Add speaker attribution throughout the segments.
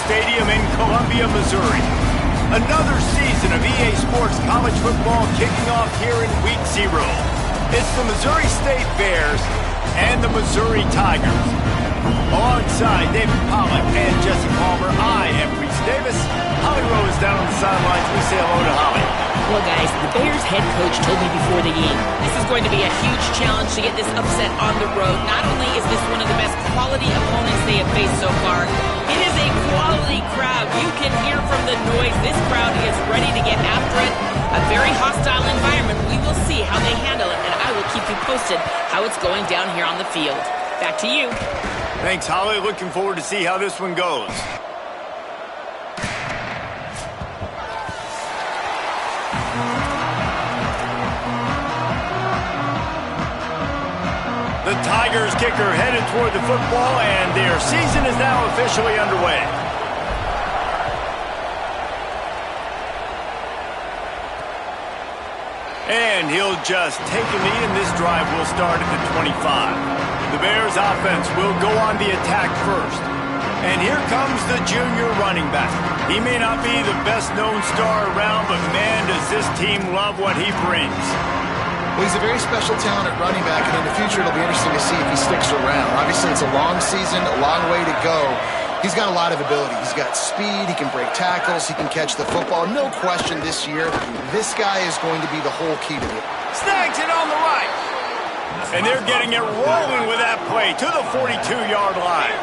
Speaker 1: Stadium in Columbia, Missouri. Another season of EA Sports college football kicking off here in Week 0. It's the Missouri State Bears and the Missouri Tigers. Alongside David Pollack and Jesse Palmer, I am Reese Davis. Holly Rowe is down on the sidelines. We say hello to Holly.
Speaker 2: Well, guys, the Bears head coach told me before the game, this is going to be a huge challenge to get this upset on the road. Not only is this one of the best quality opponents they have faced so far, it is a quality crowd. You can hear from the noise. This crowd is ready to get after it. A very hostile environment. We will see how they handle it, and I will keep you posted how it's going down here on the field. Back to you.
Speaker 1: Thanks, Holly. Looking forward to see how this one goes. The Tigers kicker headed toward the football, and their season is now officially underway. And he'll just take a knee, and this drive will start at the 25. The Bears offense will go on the attack first. And here comes the junior running back. He may not be the best-known star around, but man, does this team love what he brings.
Speaker 3: Well, he's a very special talent at running back, and in the future it'll be interesting to see if he sticks around. Obviously, it's a long season, a long way to go. He's got a lot of ability. He's got speed, he can break tackles, he can catch the football. No question this year, this guy is going to be the whole key to it.
Speaker 1: Snags it on the right. And they're getting it rolling with that play to the 42-yard line.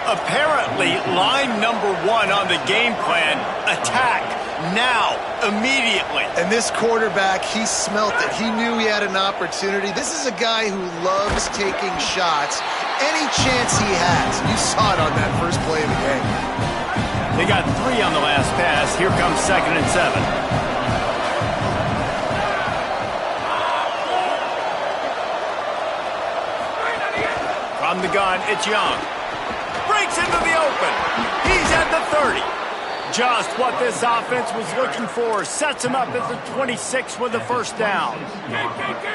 Speaker 1: Apparently, line number 1 on the game plan, attack. Now, immediately.
Speaker 3: And this quarterback, he smelt it. He knew he had an opportunity. This is a guy who loves taking shots any chance he has. You saw it on that first play of the game.
Speaker 1: They got 3 on the last pass. Here comes 2nd and 7. From the gun, it's Young. Breaks into the open. He's at the 30. Just what this offense was looking for. Sets him up at the 26 with the first down.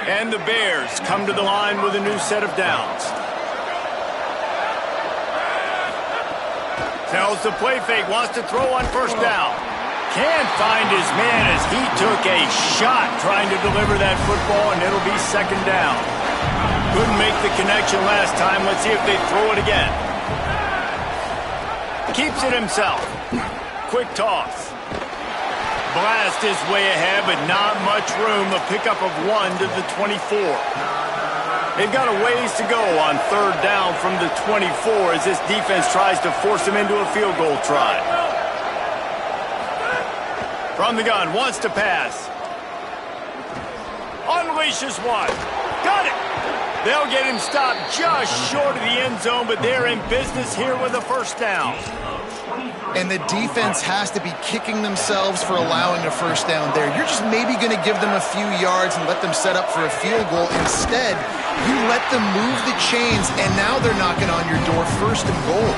Speaker 1: And the Bears come to the line with a new set of downs. Tells the play fake, wants to throw on first down. Can't find his man as he took a shot trying to deliver that football, and it'll be 2nd down. Couldn't make the connection last time. Let's see if they throw it again. Keeps it himself. Quick toss. Blast his way ahead, but not much room. A pickup of 1 to the 24. They've got a ways to go on 3rd down from the 24 as this defense tries to force him into a field goal try. From the gun, wants to pass. Unleashes one. Got it. They'll get him stopped just short of the end zone, but they're in business here with a first down.
Speaker 3: And the defense has to be kicking themselves for allowing a first down there. You're just maybe going to give them a few yards and let them set up for a field goal. Instead, you let them move the chains, and now they're knocking on your door 1st and goal.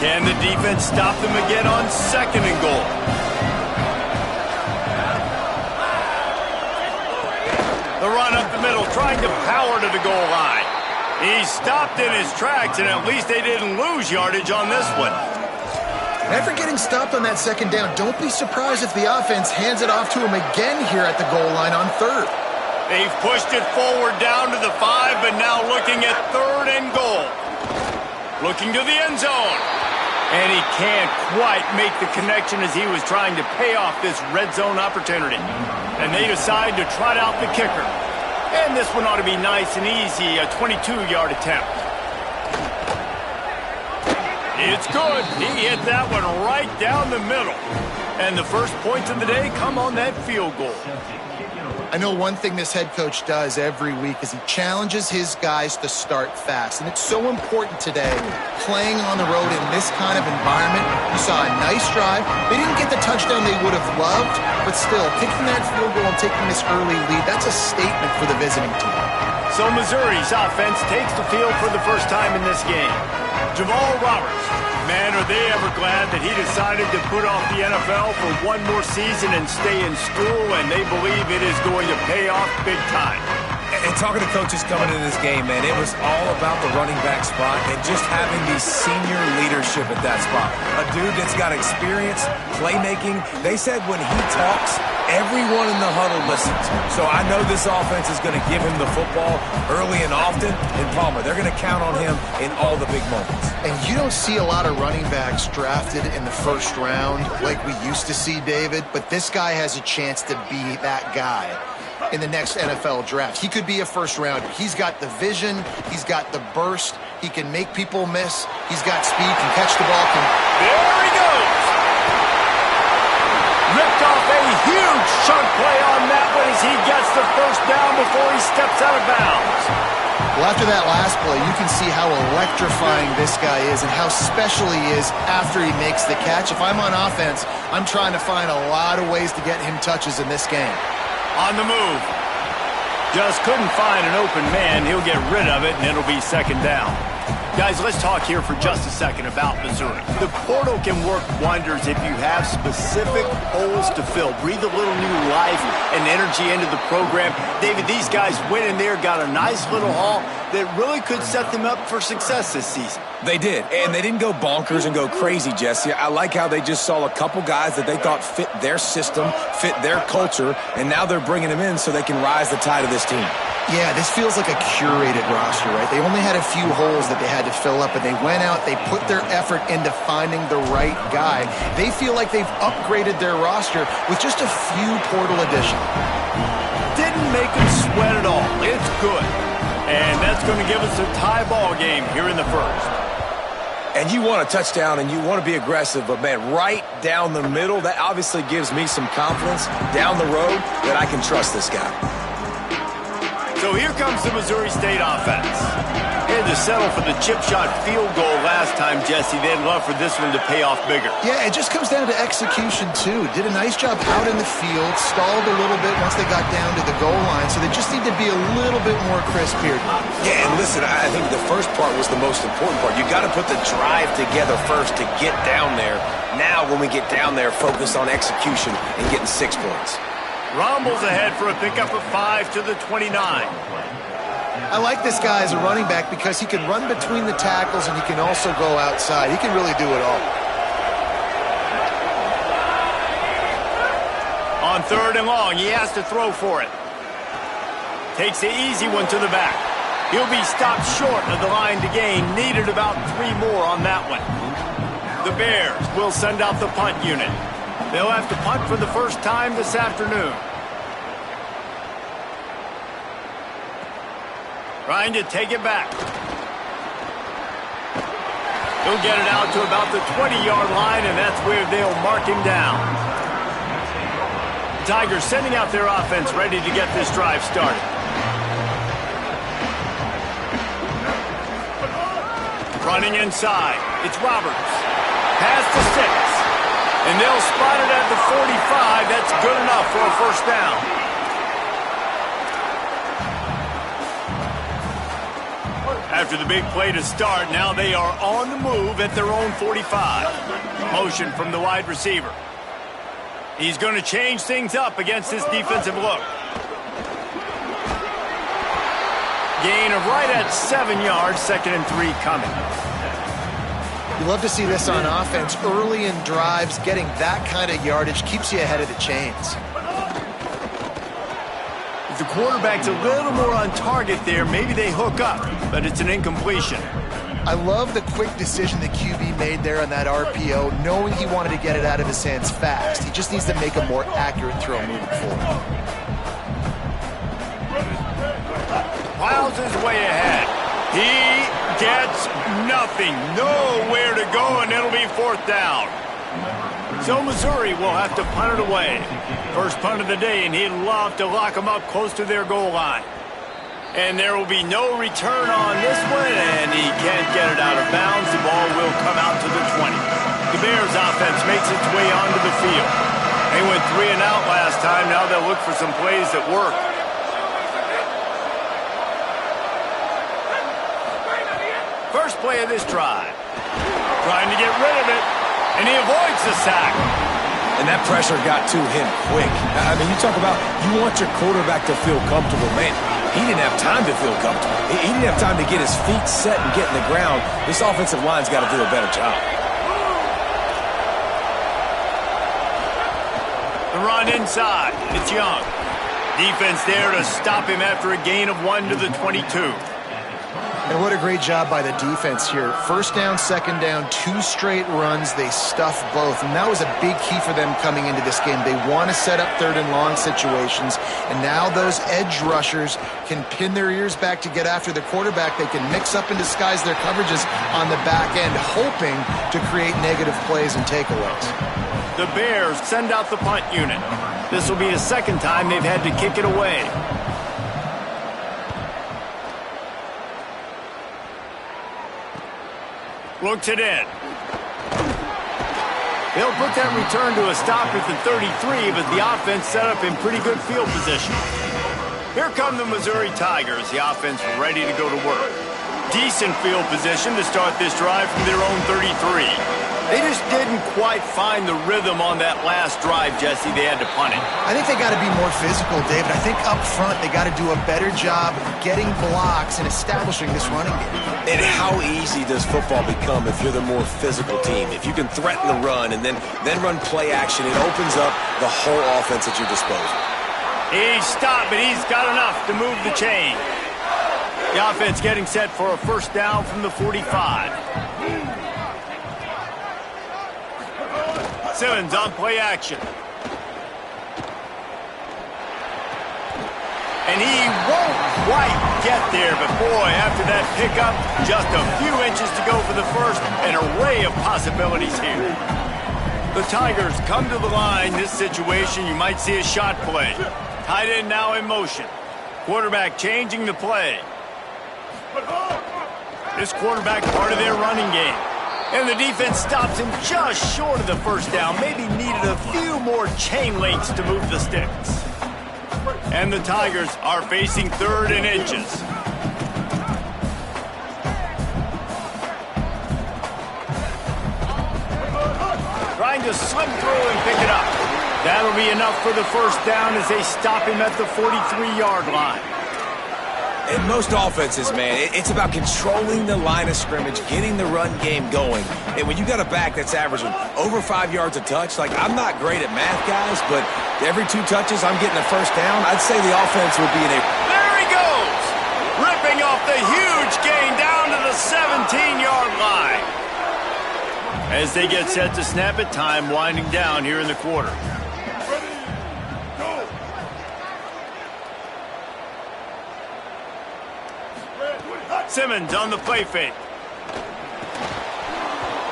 Speaker 1: Can the defense stop them again on 2nd and goal? The run up the middle, trying to power to the goal line. He stopped in his tracks, and at least they didn't lose yardage on this one.
Speaker 3: After getting stopped on that 2nd down, don't be surprised if the offense hands it off to him again here at the goal line on 3rd.
Speaker 1: They've pushed it forward down to the 5, but now looking at 3rd and goal. Looking to the end zone. And he can't quite make the connection as he was trying to pay off this red zone opportunity. And they decide to trot out the kicker. And this one ought to be nice and easy, a 22-yard attempt. It's good. He hit that one right down the middle. And the first points of the day come on that field goal.
Speaker 3: I know one thing this head coach does every week is he challenges his guys to start fast. And it's so important today, playing on the road in this kind of environment. You saw a nice drive. They didn't get the touchdown they would have loved, but still, kicking that field goal and taking this early lead, that's a statement for the visiting team.
Speaker 1: So Missouri's offense takes the field for the first time in this game. Jamal Roberts. Man, are they ever glad that he decided to put off the NFL for one more season and stay in school, and they believe it is going to pay off big time.
Speaker 4: And talking to coaches coming into this game, man, it was all about the running back spot and just having the senior leadership at that spot. A dude that's got experience, playmaking. They said when he talks, everyone in the huddle listens. So I know this offense is going to give him the football early and often. And Palmer, they're going to count on him in all the big moments.
Speaker 3: And you don't see a lot of running backs drafted in the first round like we used to see, David, but this guy has a chance to be that guy in the next NFL draft. He could be a first rounder. He's got the vision. He's got the burst. He can make people miss. He's got speed, can catch the ball.
Speaker 1: There he goes. Ripped off a huge chunk play on that one as he gets the first down before he steps out of bounds.
Speaker 3: Well, after that last play, you can see how electrifying this guy is and how special he is after he makes the catch. If I'm on offense, I'm trying to find a lot of ways to get him touches in this game.
Speaker 1: On the move. Just couldn't find an open man. He'll get rid of it, and it'll be second down. Guys, let's talk here for just a second about Missouri. The portal can work wonders if you have specific holes to fill. Breathe a little new life and energy into the program. David, these guys went in there, got a nice little haul that really could set them up for success this season.
Speaker 4: They did, and they didn't go bonkers and go crazy, Jesse. I like how they just saw a couple guys that they thought fit their system, fit their culture, and now they're bringing them in so they can rise the tide of this team.
Speaker 3: Yeah, this feels like a curated roster, right? They only had a few holes that they had to fill up, and they went out, they put their effort into finding the right guy. They feel like they've upgraded their roster with just a few portal additions.
Speaker 1: Didn't make them sweat at all. It's good. And that's going to give us a tie ball game here in the first.
Speaker 4: And you want a touchdown and you want to be aggressive, but, man, right down the middle, that obviously gives me some confidence down the road that I can trust this guy.
Speaker 1: So here comes the Missouri State offense. They had to settle for the chip shot field goal last time, Jesse. They'd love for this one to pay off bigger.
Speaker 3: Yeah, it just comes down to execution, too. Did a nice job out in the field, stalled a little bit once they got down to the goal line, so they just need to be a little bit more crisp here.
Speaker 4: Yeah, and listen, I think the first part was the most important part. You got to put the drive together first to get down there. Now, when we get down there, focus on execution and getting 6 points.
Speaker 1: Rumbles ahead for a pickup of 5 to the 29.
Speaker 3: I like this guy as a running back because he can run between the tackles and he can also go outside. He can really do it all.
Speaker 1: On third and long, he has to throw for it. Takes the easy one to the back. He'll be stopped short of the line to gain. Needed about 3 more on that one. The Bears will send out the punt unit. They'll have to punt for the first time this afternoon. Trying to take it back. He'll get it out to about the 20-yard line, and that's where they'll mark him down. Tigers sending out their offense ready to get this drive started. Running inside. It's Roberts. Pass to 6. And they'll spot it at the 45. That's good enough for a first down. After the big play to start, now they are on the move at their own 45. Motion from the wide receiver. He's going to change things up against this defensive look. Gain of right at 7 yards, 2nd and 3 coming.
Speaker 3: You love to see this on offense. Early in drives, getting that kind of yardage keeps you ahead of the chains.
Speaker 1: If the quarterback's a little more on target there, maybe they hook up, but it's an incompletion.
Speaker 3: I love the quick decision the QB made there on that RPO, knowing he wanted to get it out of his hands fast. He just needs to make a more accurate throw moving forward.
Speaker 1: Plows his way ahead. He gets nothing. Nowhere to go, and it'll be 4th down. So Missouri will have to punt it away. First punt of the day, and he'd love to lock them up close to their goal line. And there will be no return on this one, and he can't get it out of bounds. The ball will come out to the 20. The Bears offense makes its way onto the field. They went 3 and out last time. Now they'll look for some plays that work. First play of this drive. Trying to get rid of it, and he avoids the sack.
Speaker 4: And that pressure got to him quick. I mean, you talk about you want your quarterback to feel comfortable. Man, He didn't have time to feel comfortable. He didn't have time to get his feet set and get in the ground. This offensive line's got to do a better job.
Speaker 1: The run inside. It's Young. Defense there to stop him after a gain of 1 to the 22.
Speaker 3: And what a great job by the defense here. First down, second down, 2 straight runs. They stuffed both. And that was a big key for them coming into this game. They want to set up third and long situations. And now those edge rushers can pin their ears back to get after the quarterback. They can mix up and disguise their coverages on the back end, hoping to create negative plays and takeaways.
Speaker 1: The Bears send out the punt unit. This will be the second time they've had to kick it away. Looks it in. They'll put that return to a stop at the 33, but the offense set up in pretty good field position. Here come the Missouri Tigers, the offense ready to go to work. Decent field position to start this drive from their own 33. They just didn't quite find the rhythm on that last drive, Jesse. They had to punt it.
Speaker 3: I think they got to be more physical, David. I think up front they got to do a better job getting blocks and establishing this running game.
Speaker 4: And how easy does football become if you're the more physical team? If you can threaten the run and then run play action, it opens up the whole offense at your disposal.
Speaker 1: He's stopped, but he's got enough to move the chain. The offense getting set for a first down from the 45. Simmons on play action. And he won't quite get there, but boy, after that pickup, just a few inches to go for the first. An array of possibilities here. The Tigers come to the line. This situation, you might see a shot play. Tight end now in motion. Quarterback changing the play. This quarterback part of their running game. And the defense stops him just short of the first down. Maybe needed a few more chain links to move the sticks. And the Tigers are facing 3rd and inches. Trying to slip through and pick it up. That'll be enough for the first down as they stop him at the 43-yard line.
Speaker 4: In most offenses, man, it's about controlling the line of scrimmage, getting the run game going. And when you got a back that's averaging over 5 yards a touch, like, I'm not great at math, guys, but every 2 touches I'm getting a first down, I'd say the offense would be in a...
Speaker 1: There he goes! Ripping off the huge gain down to the 17-yard line. As they get set to snap it, time winding down here in the quarter. Simmons on the play fake.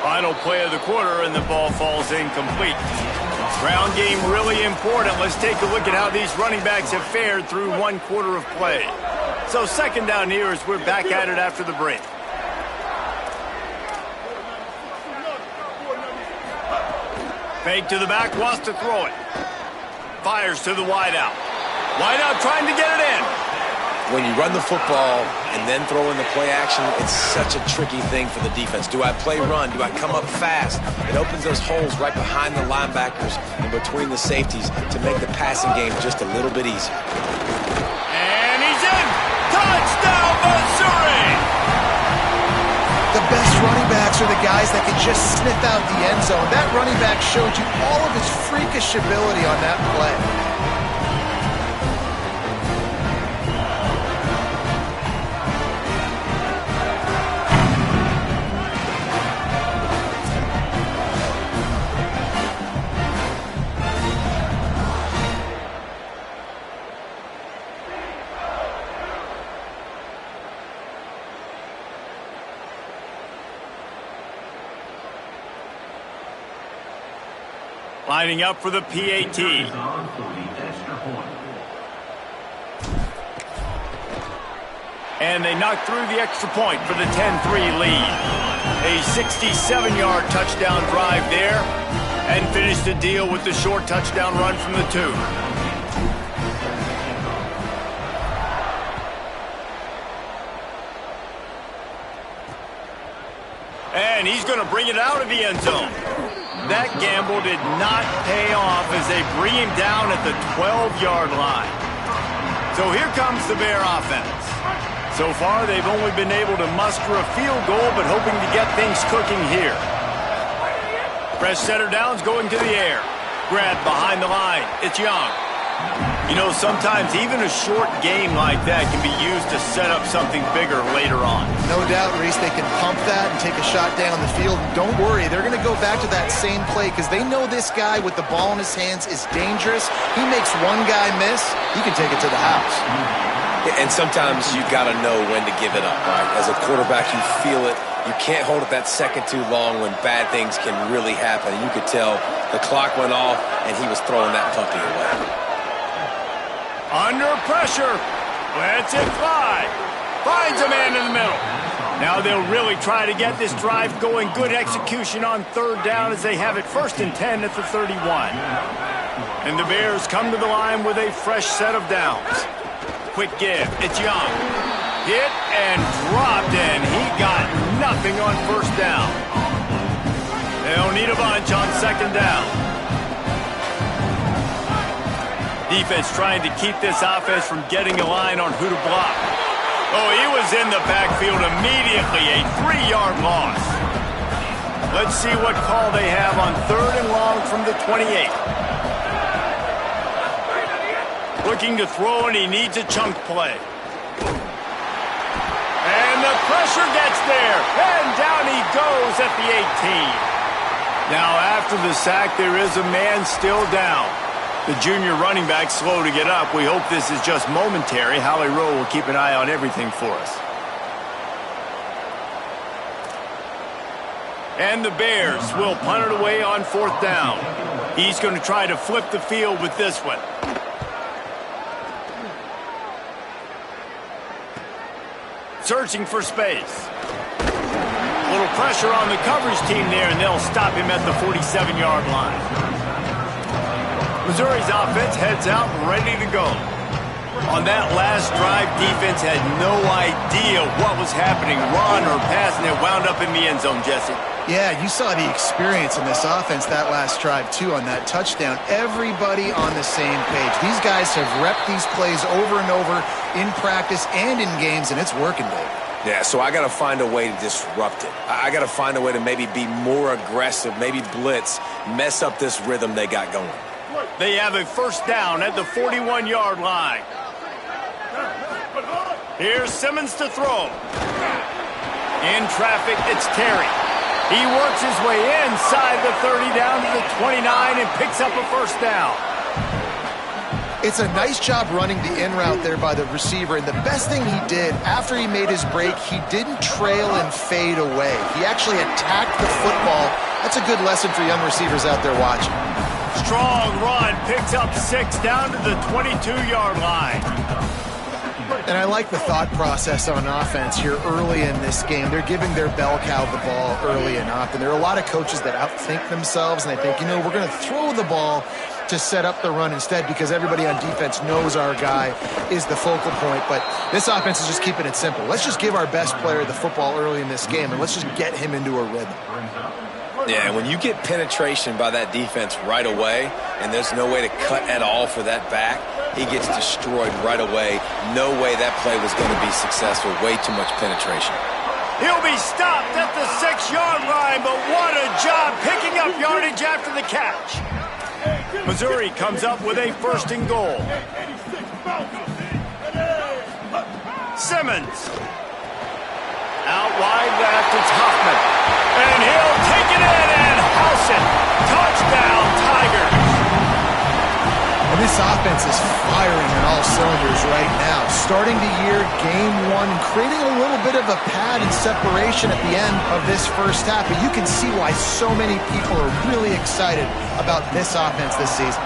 Speaker 1: Final play of the quarter, and the ball falls incomplete. Ground game really important. Let's take a look at how these running backs have fared through 1 quarter of play. So second down here as we're back at it after the break. Fake to the back, wants to throw it. Fires to the wideout. Wideout trying to get it in.
Speaker 4: When you run the football and then throw in the play action, it's such a tricky thing for the defense. Do I play run? Do I come up fast? It opens those holes right behind the linebackers and between the safeties to make the passing game just a little bit easier.
Speaker 1: And he's in! Touchdown, Missouri!
Speaker 3: The best running backs are the guys that can just sniff out the end zone. That running back showed you all of his freakish ability on that play.
Speaker 1: Lining up for the PAT. And they knock through the extra point for the 10-3 lead. A 67-yard touchdown drive there, and finish the deal with the short touchdown run from the 2. And he's going to bring it out of the end zone. That gamble did not pay off as they bring him down at the 12-yard line. So here comes the Bear offense. So far, they've only been able to muster a field goal, but hoping to get things cooking here. Fresh setter downs going to the air. Grab behind the line. It's Young. You know, sometimes even a short game like that can be used to set up something bigger later on.
Speaker 3: No doubt, Reese, they can pump that and take a shot down the field. And don't worry, they're going to go back to that same play because they know this guy with the ball in his hands is dangerous. He makes one guy miss, he can take it to the house.
Speaker 4: And sometimes you got to know when to give it up, right? As a quarterback, you feel it. You can't hold it that second too long when bad things can really happen. And you could tell the clock went off and he was throwing that puppy away.
Speaker 1: Under pressure. Lets it fly. Finds a man in the middle. Now they'll really try to get this drive going. Good execution on third down as they have it 1st and 10 at the 31. And the Bears come to the line with a fresh set of downs. Quick give. It's Young. Hit and dropped, and he got nothing on 1st down. They'll need a bunch on 2nd down. Defense trying to keep this offense from getting a line on who to block. Oh, he was in the backfield immediately. A 3-yard loss. Let's see what call they have on 3rd and long from the 28. Looking to throw, and he needs a chunk play. And the pressure gets there. And down he goes at the 18. Now, after the sack, there is a man still down. The junior running back slow to get up. We hope this is just momentary. Howie Rowe will keep an eye on everything for us. And the Bears will punt it away on 4th down. He's going to try to flip the field with this one. Searching for space. A little pressure on the coverage team there, and they'll stop him at the 47-yard line. Missouri's offense heads out ready to go. On that last drive, defense had no idea what was happening, run or pass, and it wound up in the end zone, Jesse.
Speaker 3: Yeah, you saw the experience in this offense that last drive, too, on that touchdown. Everybody on the same page. These guys have repped these plays over and over in practice and in games, and it's working, baby.
Speaker 4: Yeah, so I got to find a way to disrupt it. I got to find a way to maybe be more aggressive, maybe blitz, mess up this rhythm they got going.
Speaker 1: They have a 1st down at the 41-yard line. Here's Simmons to throw. In traffic, it's Terry. He works his way inside the 30 down to the 29 and picks up a 1st down.
Speaker 3: It's a nice job running the in route there by the receiver, and the best thing he did after he made his break, he didn't trail and fade away. He actually attacked the football. That's a good lesson for young receivers out there watching.
Speaker 1: Strong run, picks up 6 down to the 22-yard line.
Speaker 3: And I like the thought process on offense here early in this game. They're giving their bell cow the ball early and often. There are a lot of coaches that outthink themselves, and they think, you know, we're going to throw the ball to set up the run instead because everybody on defense knows our guy is the focal point. But this offense is just keeping it simple. Let's just give our best player the football early in this game, and let's just get him into a rhythm.
Speaker 4: Yeah, when you get penetration by that defense right away, and there's no way to cut at all for that back, he gets destroyed right away. No way that play was going to be successful. Way too much penetration.
Speaker 1: He'll be stopped at the 6-yard line, but what a job picking up yardage after the catch. Missouri comes up with a 1st and goal. Simmons. Out wide left, it's Hoffman. And he'll take it in and house it. Touchdown, Tigers.
Speaker 3: And this offense is firing on all cylinders right now. Starting the year, game 1, and creating a little bit of a pad and separation at the end of this 1st half. But you can see why so many people are really excited about this offense this season.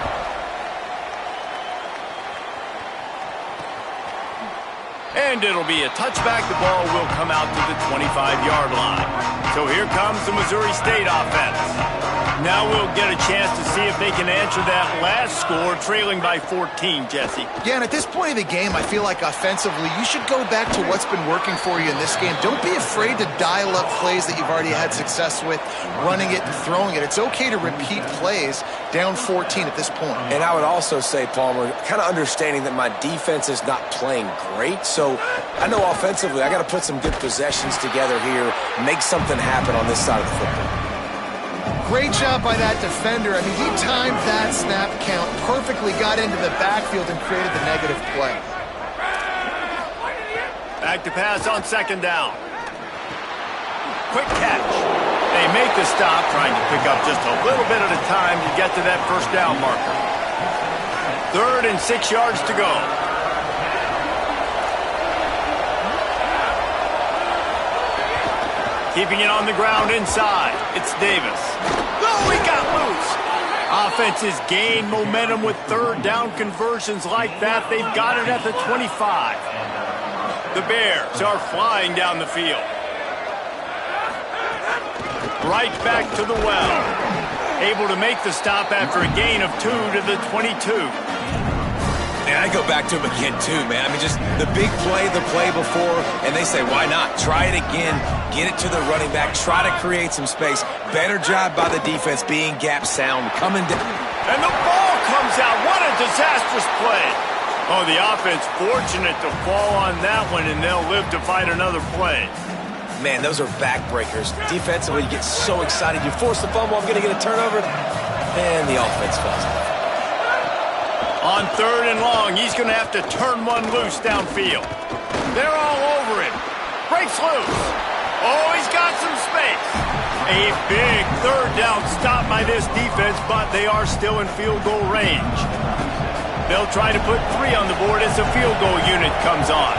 Speaker 1: And it'll be a touchback. The ball will come out to the 25-yard line. So here comes the Missouri State offense. Now we'll get a chance to see if they can answer that last score, trailing by 14, Jesse.
Speaker 3: Yeah, and at this point of the game, I feel like offensively, you should go back to what's been working for you in this game. Don't be afraid to dial up plays that you've already had success with, running it and throwing it. It's okay to repeat plays down 14 at this point.
Speaker 4: And I would also say, Palmer, kind of understanding that my defense is not playing great. So I know offensively I got to put some good possessions together here, make something happen on this side of the football.
Speaker 3: Great job by that defender. I mean, he timed that snap count perfectly, got into the backfield and created the negative play.
Speaker 1: Back to pass on second down. Quick catch. They make the stop, trying to pick up just a little bit at a time to get to that first down marker. 3rd and 6 yards to go. Keeping it on the ground inside. It's Davis. Oh, he got loose. Offenses gain momentum with 3rd down conversions like that. They've got it at the 25. The Bears are flying down the field. Right back to the well. Able to make the stop after a gain of 2 to the 22.
Speaker 4: And I go back to him again, too, man. I mean, just the big play, the play before, and they say, why not? Try it again, get it to the running back, try to create some space. Better job by the defense being gap sound, coming down.
Speaker 1: And the ball comes out. What a disastrous play. Oh, the offense fortunate to fall on that one, and they'll live to fight another play.
Speaker 4: Man, those are backbreakers. Defensively, you get so excited. You force the fumble, I'm going to get a turnover, and the offense falls off.
Speaker 1: On 3rd and long, he's going to have to turn one loose downfield. They're all over him. Breaks loose. Oh, he's got some space. A big 3rd down stop by this defense, but they are still in field goal range. They'll try to put 3 on the board as the field goal unit comes on.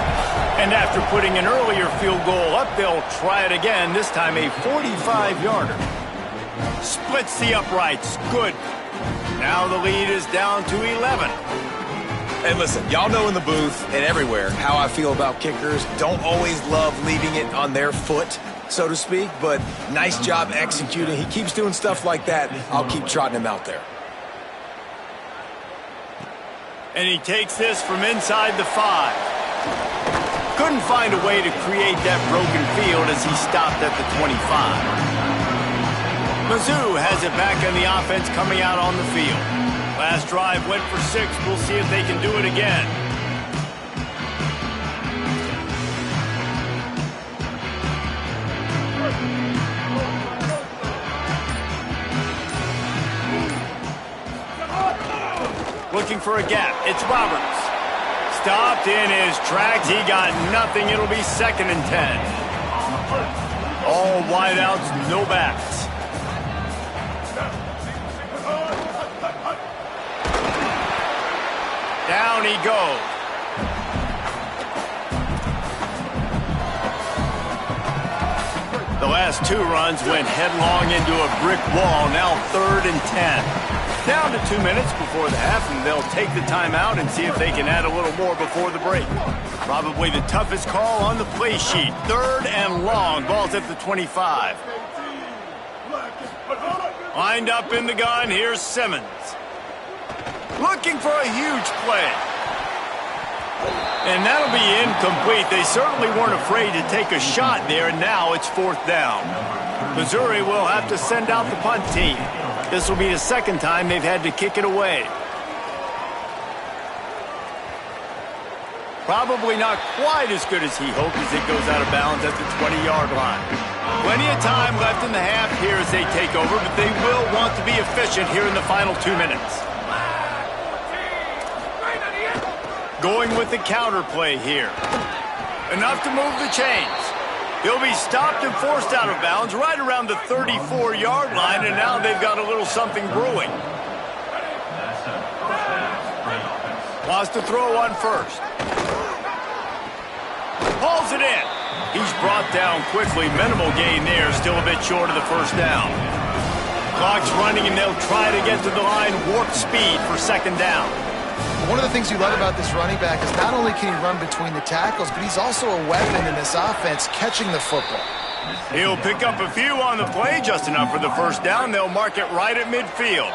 Speaker 1: And after putting an earlier field goal up, they'll try it again, this time a 45-yarder. Splits the uprights. Good. Now the lead is down to 11.
Speaker 4: And listen, y'all know in the booth and everywhere how I feel about kickers. Don't always love leaving it on their foot, so to speak, but nice job executing. He keeps doing stuff like that. I'll keep trotting him out there.
Speaker 1: And he takes this from inside the 5. Couldn't find a way to create that broken field as he stopped at the 25. Mizzou has it back in the offense coming out on the field. Last drive went for 6. We'll see if they can do it again. Looking for a gap. It's Roberts. Stopped in his tracks. He got nothing. It'll be 2nd and 10. All wideouts, no backs. Down he goes. The last 2 runs went headlong into a brick wall. Now 3rd and 10. Down to 2 minutes before the half, and they'll take the timeout and see if they can add a little more before the break. Probably the toughest call on the play sheet. 3rd and long. Ball's at the 25. Lined up in the gun. Here's Simmons. Looking for a huge play. And that'll be incomplete. They certainly weren't afraid to take a shot there, and now it's 4th down. Missouri will have to send out the punt team. This will be the 2nd time they've had to kick it away. Probably not quite as good as he hoped as it goes out of bounds at the 20-yard line. Plenty of time left in the half here as they take over, but they will want to be efficient here in the final 2 minutes. Going with the counter play here. Enough to move the chains. He'll be stopped and forced out of bounds right around the 34-yard line, and now they've got a little something brewing. Wants to throw on first. Hauls it in. He's brought down quickly. Minimal gain there, still a bit short of the first down. Clock's running, and they'll try to get to the line warp speed for 2nd down.
Speaker 3: One of the things you love about this running back is not only can he run between the tackles, but he's also a weapon in this offense, catching the football.
Speaker 1: He'll pick up a few on the play, just enough for the first down. They'll mark it right at midfield.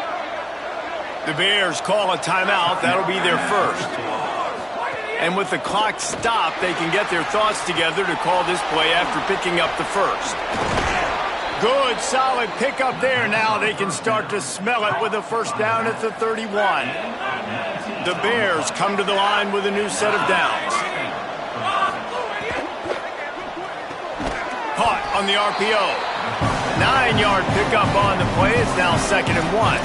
Speaker 1: The Bears call a timeout. That'll be their first. And with the clock stopped, they can get their thoughts together to call this play after picking up the first. Good, solid pickup there. Now they can start to smell it with a first down at the 31. The Bears come to the line with a new set of downs. Caught on the RPO. 9-yard pickup on the play. It's now 2nd and 1.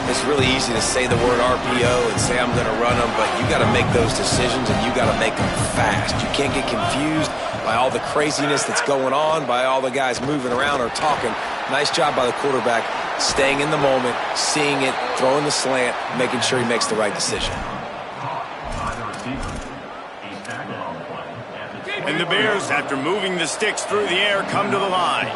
Speaker 4: It's really easy to say the word RPO and say I'm going to run them, but you got to make those decisions and you got to make them fast. You can't get confused by all the craziness that's going on, by all the guys moving around or talking. Nice job by the quarterback, staying in the moment, seeing it, throwing the slant, making sure he makes the right decision.
Speaker 1: And the Bears, after moving the sticks through the air, come to the line.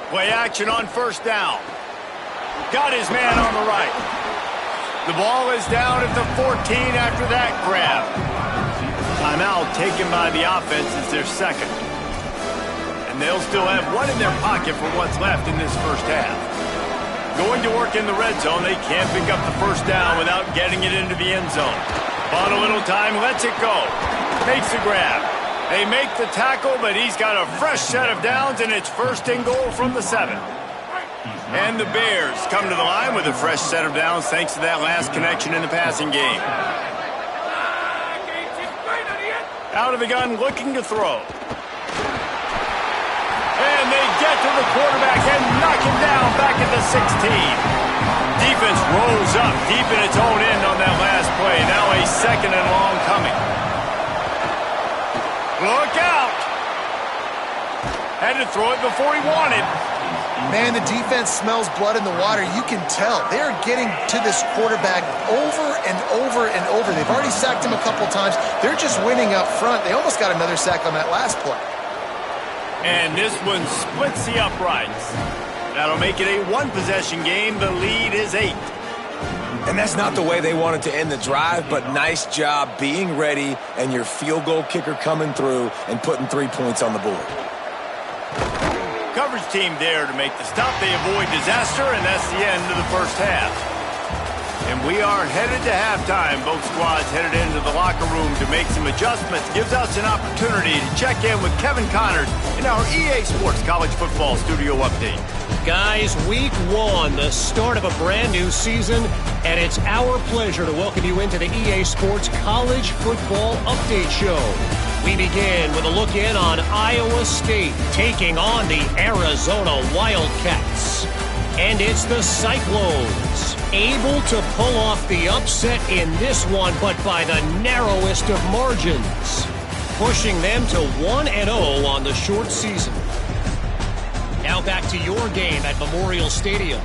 Speaker 1: Play action on first down. Got his man on the right. The ball is down at the 14 after that grab. Timeout taken by the offense is their second. And they'll still have one in their pocket for what's left in this first half. Going to work in the red zone, they can't pick up the first down without getting it into the end zone. Bought a little time, lets it go. Makes the grab. They make the tackle, but he's got a fresh set of downs, and it's 1st and goal from the 7. And the Bears come to the line with a fresh set of downs thanks to that last connection in the passing game. Out of the gun, looking to throw. And they get to the quarterback and knock him down back at the 16. Defense rose up deep in its own end on that last play. Now a 2nd and long coming. Look out! Had to throw it before he wanted.
Speaker 3: Man, the defense smells blood in the water. You can tell. They're getting to this quarterback over and over and over. They've already sacked him a couple times. They're just winning up front. They almost got another sack on that last play.
Speaker 1: And this one splits the uprights. That'll make it a one-possession game. The lead is 8.
Speaker 4: And that's not the way they wanted to end the drive, but nice job being ready and your field goal kicker coming through and putting 3 points on the board.
Speaker 1: Coverage team there to make the stop. They avoid disaster, and that's the end of the first half. And we are headed to halftime. Both squads headed into the locker room to make some adjustments. Gives us an opportunity to check in with Kevin Connors in our EA Sports College Football Studio Update.
Speaker 5: Guys, week 1, the start of a brand new season, and it's our pleasure to welcome you into the EA Sports College Football Update Show. We begin with a look in on Iowa State taking on the Arizona Wildcats. And it's the Cyclones, able to pull off the upset in this one, but by the narrowest of margins, pushing them to 1-0 on the short season. Now back to your game at Memorial Stadium.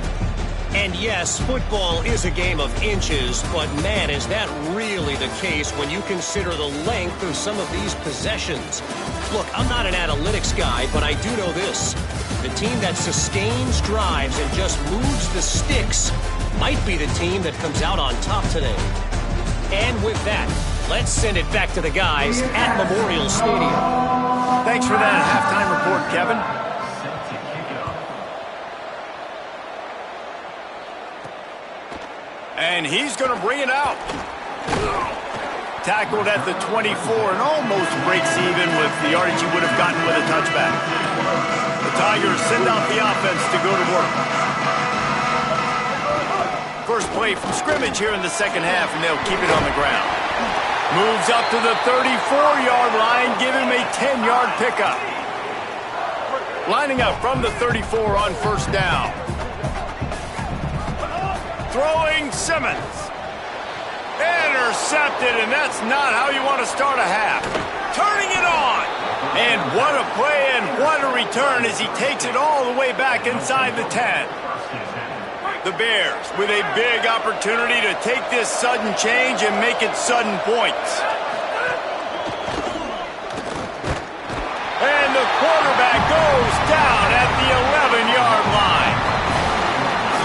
Speaker 5: And yes, football is a game of inches, but man, is that really the case when you consider the length of some of these possessions. Look, I'm not an analytics guy, but I do know this. The team that sustains drives and just moves the sticks might be the team that comes out on top today. And with that, let's send it back to the guys at Memorial Stadium.
Speaker 1: Thanks for that halftime report, Kevin. And he's going to bring it out. Tackled at the 24 and almost breaks even with the yardage he would have gotten with a touchback. The Tigers send out the offense to go to work. First play from scrimmage here in the second half, and they'll keep it on the ground. Moves up to the 34-yard line, give him a 10-yard pickup. Lining up from the 34 on first down. Throwing Simmons. Intercepted, and that's not how you want to start a half. Turning it on. And what a play and what a return as he takes it all the way back inside the 10. The Bears with a big opportunity to take this sudden change and make it sudden points. And the quarterback goes down at the 11-yard line.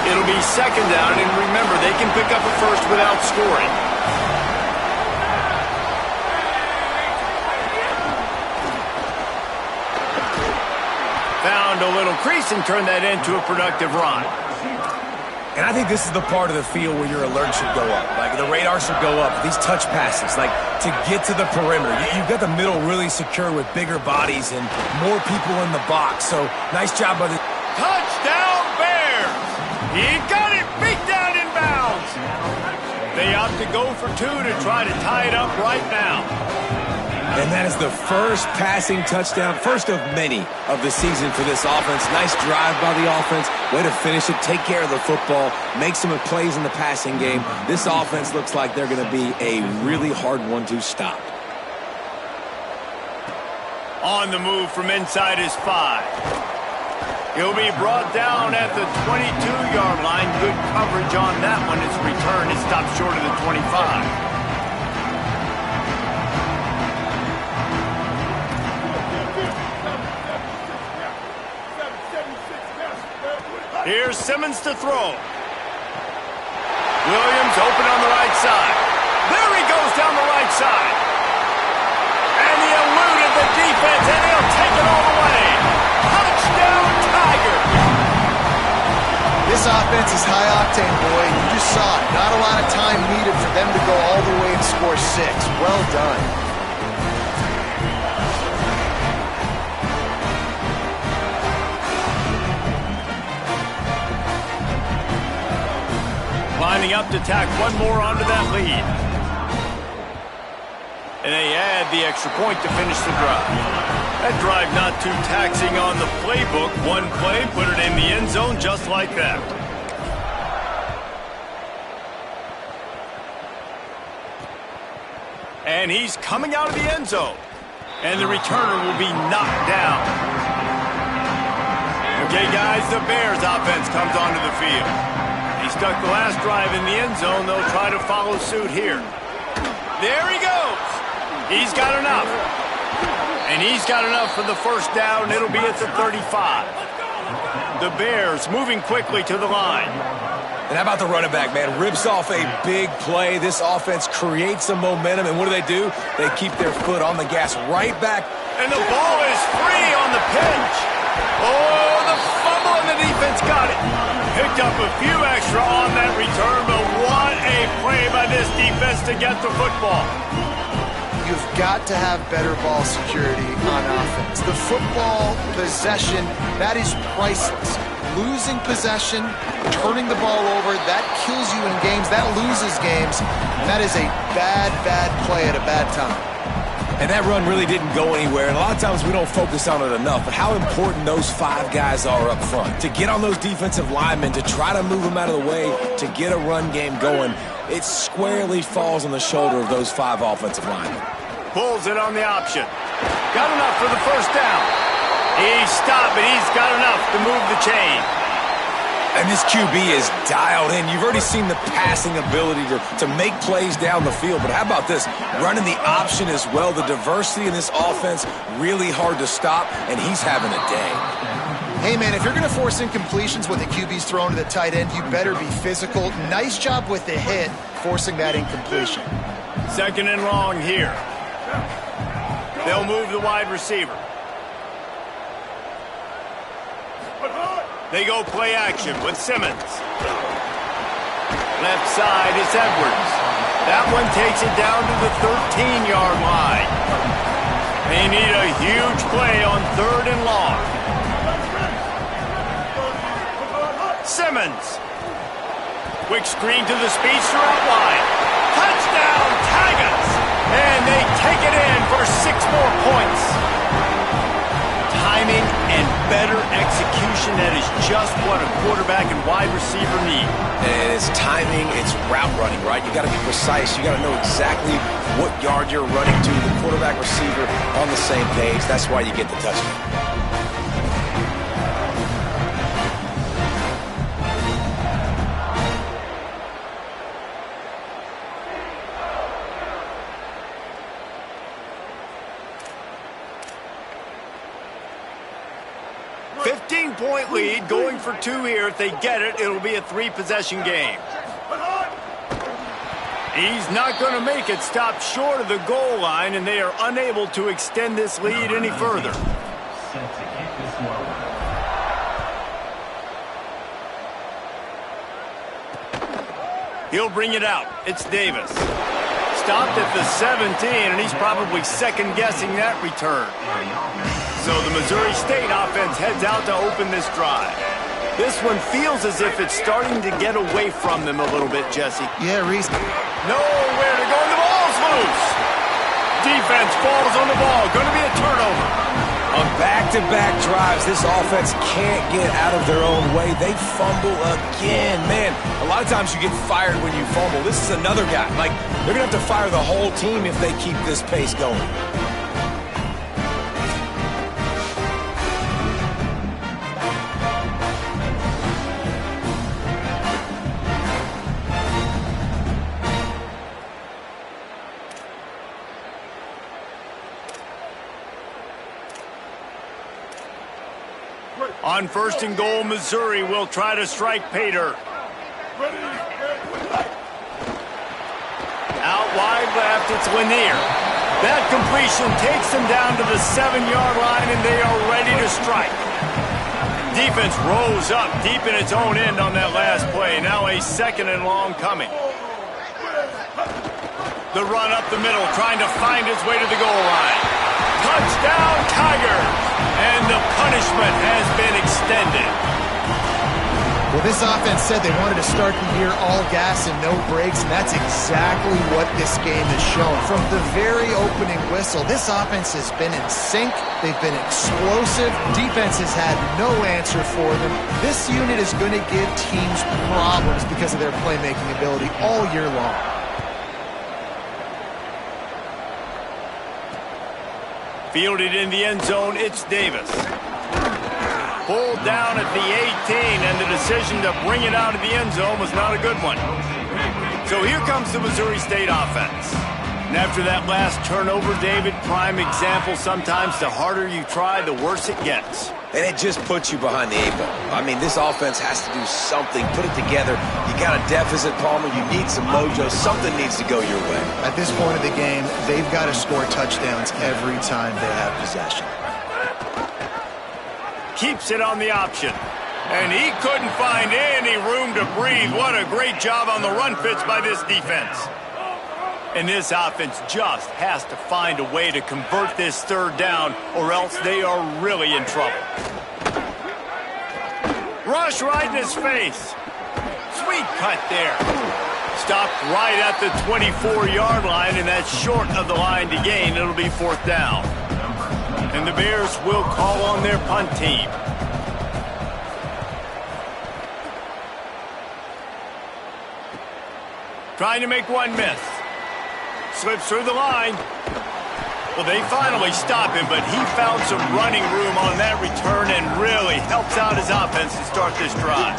Speaker 1: It'll be second down, and remember, they can pick up a first without scoring. Found a little crease and turned that into a productive run.
Speaker 4: And I think this is the part of the field where your alert should go up. Like, the radar should go up. These touch passes, like, to get to the perimeter. You've got the middle really secure with bigger bodies and more people in the box. So, nice job by the...
Speaker 1: Touchdown, Bears! He got it beat down in bounds. They opt to go for two to try to tie it up right now.
Speaker 4: And that is the first passing touchdown, first of many of the season for this offense. Nice drive by the offense. Way to finish it, take care of the football, make some plays in the passing game. This offense looks like they're going to be a really hard one to stop.
Speaker 1: On the move from inside his 5. He'll be brought down at the 22-yard line. Good coverage on that one. His return is stopped short of the 25. Here's Simmons to throw. Williams open on the right side. There he goes down the right side. And he eluded the defense, and he'll take it all the way. Touchdown, Tigers!
Speaker 3: This offense is high octane, boy. You just saw it. Not a lot of time needed for them to go all the way and score 6. Well done.
Speaker 1: Lining up to tack one more onto that lead. And they add the extra point to finish the drive. That drive not too taxing on the playbook. One play, put it in the end zone just like that. And he's coming out of the end zone. And the returner will be knocked down. Okay, guys, the Bears offense comes onto the field. He stuck the last drive in the end zone. They'll try to follow suit here. There he goes. He's got enough. And he's got enough for the first down. It'll be at the 35. The Bears moving quickly to the line.
Speaker 4: And how about the running back, man? Rips off a big play. This offense creates some momentum. And what do? They keep their foot on the gas right back.
Speaker 1: And the ball is free on the pinch. Oh, the fumble, and the defense got it. Picked up a few extra on that return, but what a play by this defense to get the football.
Speaker 3: You've got to have better ball security on offense. The football possession, that is priceless. Losing possession, turning the ball over, that kills you in games, that loses games. And that is a bad, bad play at a bad time.
Speaker 4: And that run really didn't go anywhere. And a lot of times we don't focus on it enough. But how important those 5 guys are up front. To get on those defensive linemen, to try to move them out of the way, to get a run game going, it squarely falls on the shoulder of those 5 offensive linemen.
Speaker 1: Pulls it on the option. Got enough for the first down. He's stopped, but he's got enough to move the chain.
Speaker 4: And this QB is dialed in. You've already seen the passing ability to make plays down the field. But how about this? Running the option as well. The diversity in this offense, really hard to stop, and he's having a day.
Speaker 3: Hey, man, if you're going to force incompletions when the QB's thrown to the tight end, you better be physical. Nice job with the hit, forcing that incompletion.
Speaker 1: Second and long here. They'll move the wide receiver. They go play action with Simmons. Left side is Edwards. That one takes it down to the 13-yard line. They need a huge play on 3rd and long. Simmons. Quick screen to the speedster out wide. Touchdown, Tigers! And they take it in for 6 more points. Timing and better execution, that is just what a quarterback and wide receiver need.
Speaker 4: And it's timing, it's route running, right? You got to be precise. You got to know exactly what yard you're running to. The quarterback, receiver on the same page. That's why you get the touchdown.
Speaker 1: Point lead, going for 2 here. If they get it, it'll be a 3-possession game. He's not going to make it. Stop short of the goal line, and they are unable to extend this lead any further. He'll bring it out. It's Davis. Stopped at the 17, and he's probably second-guessing that return. So the Missouri State offense heads out to open this drive. This one feels as if it's starting to get away from them a little bit, Jesse.
Speaker 3: Yeah, Reese.
Speaker 1: Nowhere to go, and the ball's loose. Defense falls on the ball. Going to be a turnover.
Speaker 4: On back-to-back drives, this offense can't get out of their own way. They fumble again. Man, a lot of times you get fired when you fumble. This is another guy. Like, they're going to have to fire the whole team if they keep this pace going.
Speaker 1: On 1st and goal, Missouri will try to strike Pater. Out wide left, it's Lanier. That completion takes them down to the 7-yard line, and they are ready to strike. Defense rose up deep in its own end on that last play. Now a 2nd and long coming. The run up the middle, trying to find his way to the goal line. Touchdown, Tigers! And the punishment has been extended.
Speaker 3: Well, this offense said they wanted to start the year all gas and no brakes, and that's exactly what this game has shown. From the very opening whistle, this offense has been in sync. They've been explosive. Defense has had no answer for them. This unit is going to give teams problems because of their playmaking ability all year long.
Speaker 1: Fielded in the end zone, it's Davis. Pulled down at the 18, and the decision to bring it out of the end zone was not a good one. So here comes the Missouri State offense. And after that last turnover, David, prime example, sometimes the harder you try, the worse it gets.
Speaker 4: And it just puts you behind the 8-ball. I mean, this offense has to do something, put it together. You got a deficit, Palmer. You need some mojo. Something needs to go your way.
Speaker 3: At this point of the game, they've got to score touchdowns every time they have possession.
Speaker 1: Keeps it on the option. And he couldn't find any room to breathe. What a great job on the run fits by this defense. And this offense just has to find a way to convert this 3rd down, or else they are really in trouble. Rush right in his face. Sweet cut there. Stopped right at the 24-yard line, and that's short of the line to gain. It'll be 4th down. And the Bears will call on their punt team. Trying to make one miss. Slips through the line. Well, they finally stop him, but he found some running room on that return and really helps out his offense to start this drive.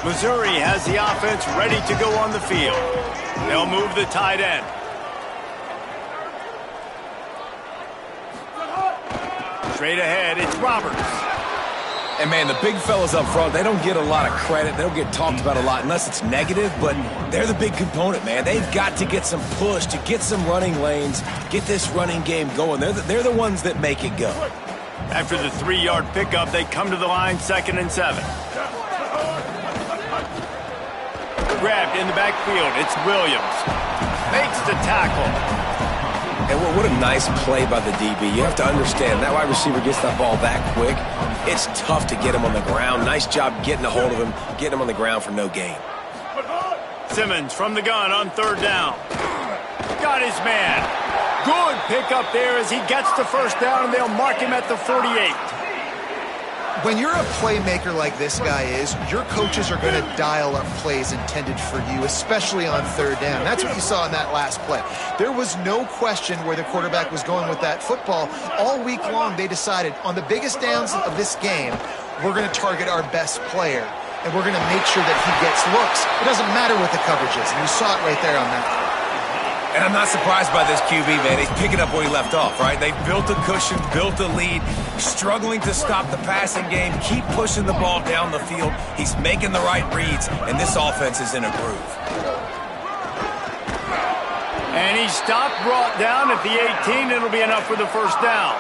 Speaker 1: Missouri has the offense ready to go on the field. They'll move the tight end. Straight ahead, it's Roberts.
Speaker 4: And, man, the big fellas up front, they don't get a lot of credit. They don't get talked about a lot unless it's negative, but they're the big component, man. They've got to get some push, to get some running lanes, get this running game going. They're the ones that make it go.
Speaker 1: After the 3-yard pickup, they come to the line, 2nd and 7. Grabbed in the backfield, it's Williams. Makes the tackle.
Speaker 4: And what a nice play by the DB. You have to understand, that wide receiver gets that ball that quick. It's tough to get him on the ground. Nice job getting a hold of him, getting him on the ground for no gain.
Speaker 1: Simmons from the gun on 3rd down. Got his man. Good pickup there as he gets the 1st down, and they'll mark him at the 48.
Speaker 3: When you're a playmaker like this guy is, your coaches are going to dial up plays intended for you, especially on 3rd down. That's what you saw in that last play. There was no question where the quarterback was going with that football. All week long, they decided on the biggest downs of this game, we're going to target our best player, and we're going to make sure that he gets looks. It doesn't matter what the coverage is, and you saw it right there on that play.
Speaker 4: And I'm not surprised by this QB, man. He's picking up where he left off, right? They've built a cushion, built a lead, struggling to stop the passing game, keep pushing the ball down the field. He's making the right reads, and this offense is in a groove.
Speaker 1: And he stopped, brought down at the 18. It'll be enough for the 1st down.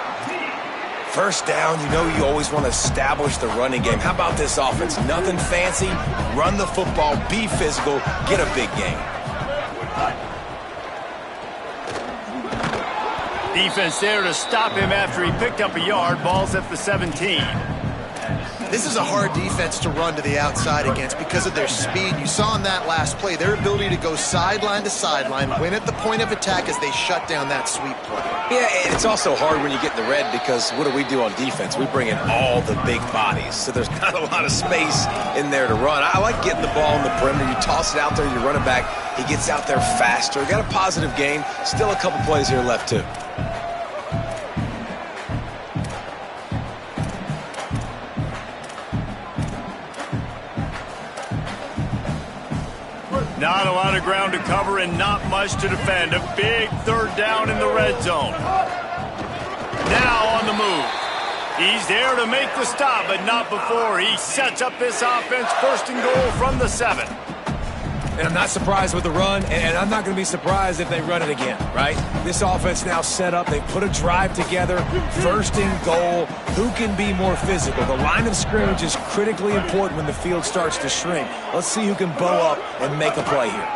Speaker 4: First down, you know you always want to establish the running game. How about this offense? Nothing fancy. Run the football, be physical, get a big gain.
Speaker 1: Defense there to stop him after he picked up a yard. Ball's at the 17.
Speaker 3: This is a hard defense to run to the outside against because of their speed. You saw in that last play their ability to go sideline to sideline, win at the point of attack as they shut down that sweep play.
Speaker 4: Yeah, and it's also hard when you get in the red because what do on defense? We bring in all the big bodies, so there's not a lot of space in there to run. I like getting the ball on the perimeter. You toss it out there, you run it back. He gets out there faster. Got a positive game. Still a couple plays here left, too.
Speaker 1: Not a lot of ground to cover and not much to defend. A big third down in the red zone. Now on the move. He's there to make the stop, but not before. He sets up this offense, first and goal from the 7.
Speaker 4: And I'm not surprised with the run, and I'm not going to be surprised if they run it again, right? This offense now set up. They put a drive together, first and goal. Who can be more physical? The line of scrimmage is critically important when the field starts to shrink. Let's see who can bow up and make a play here.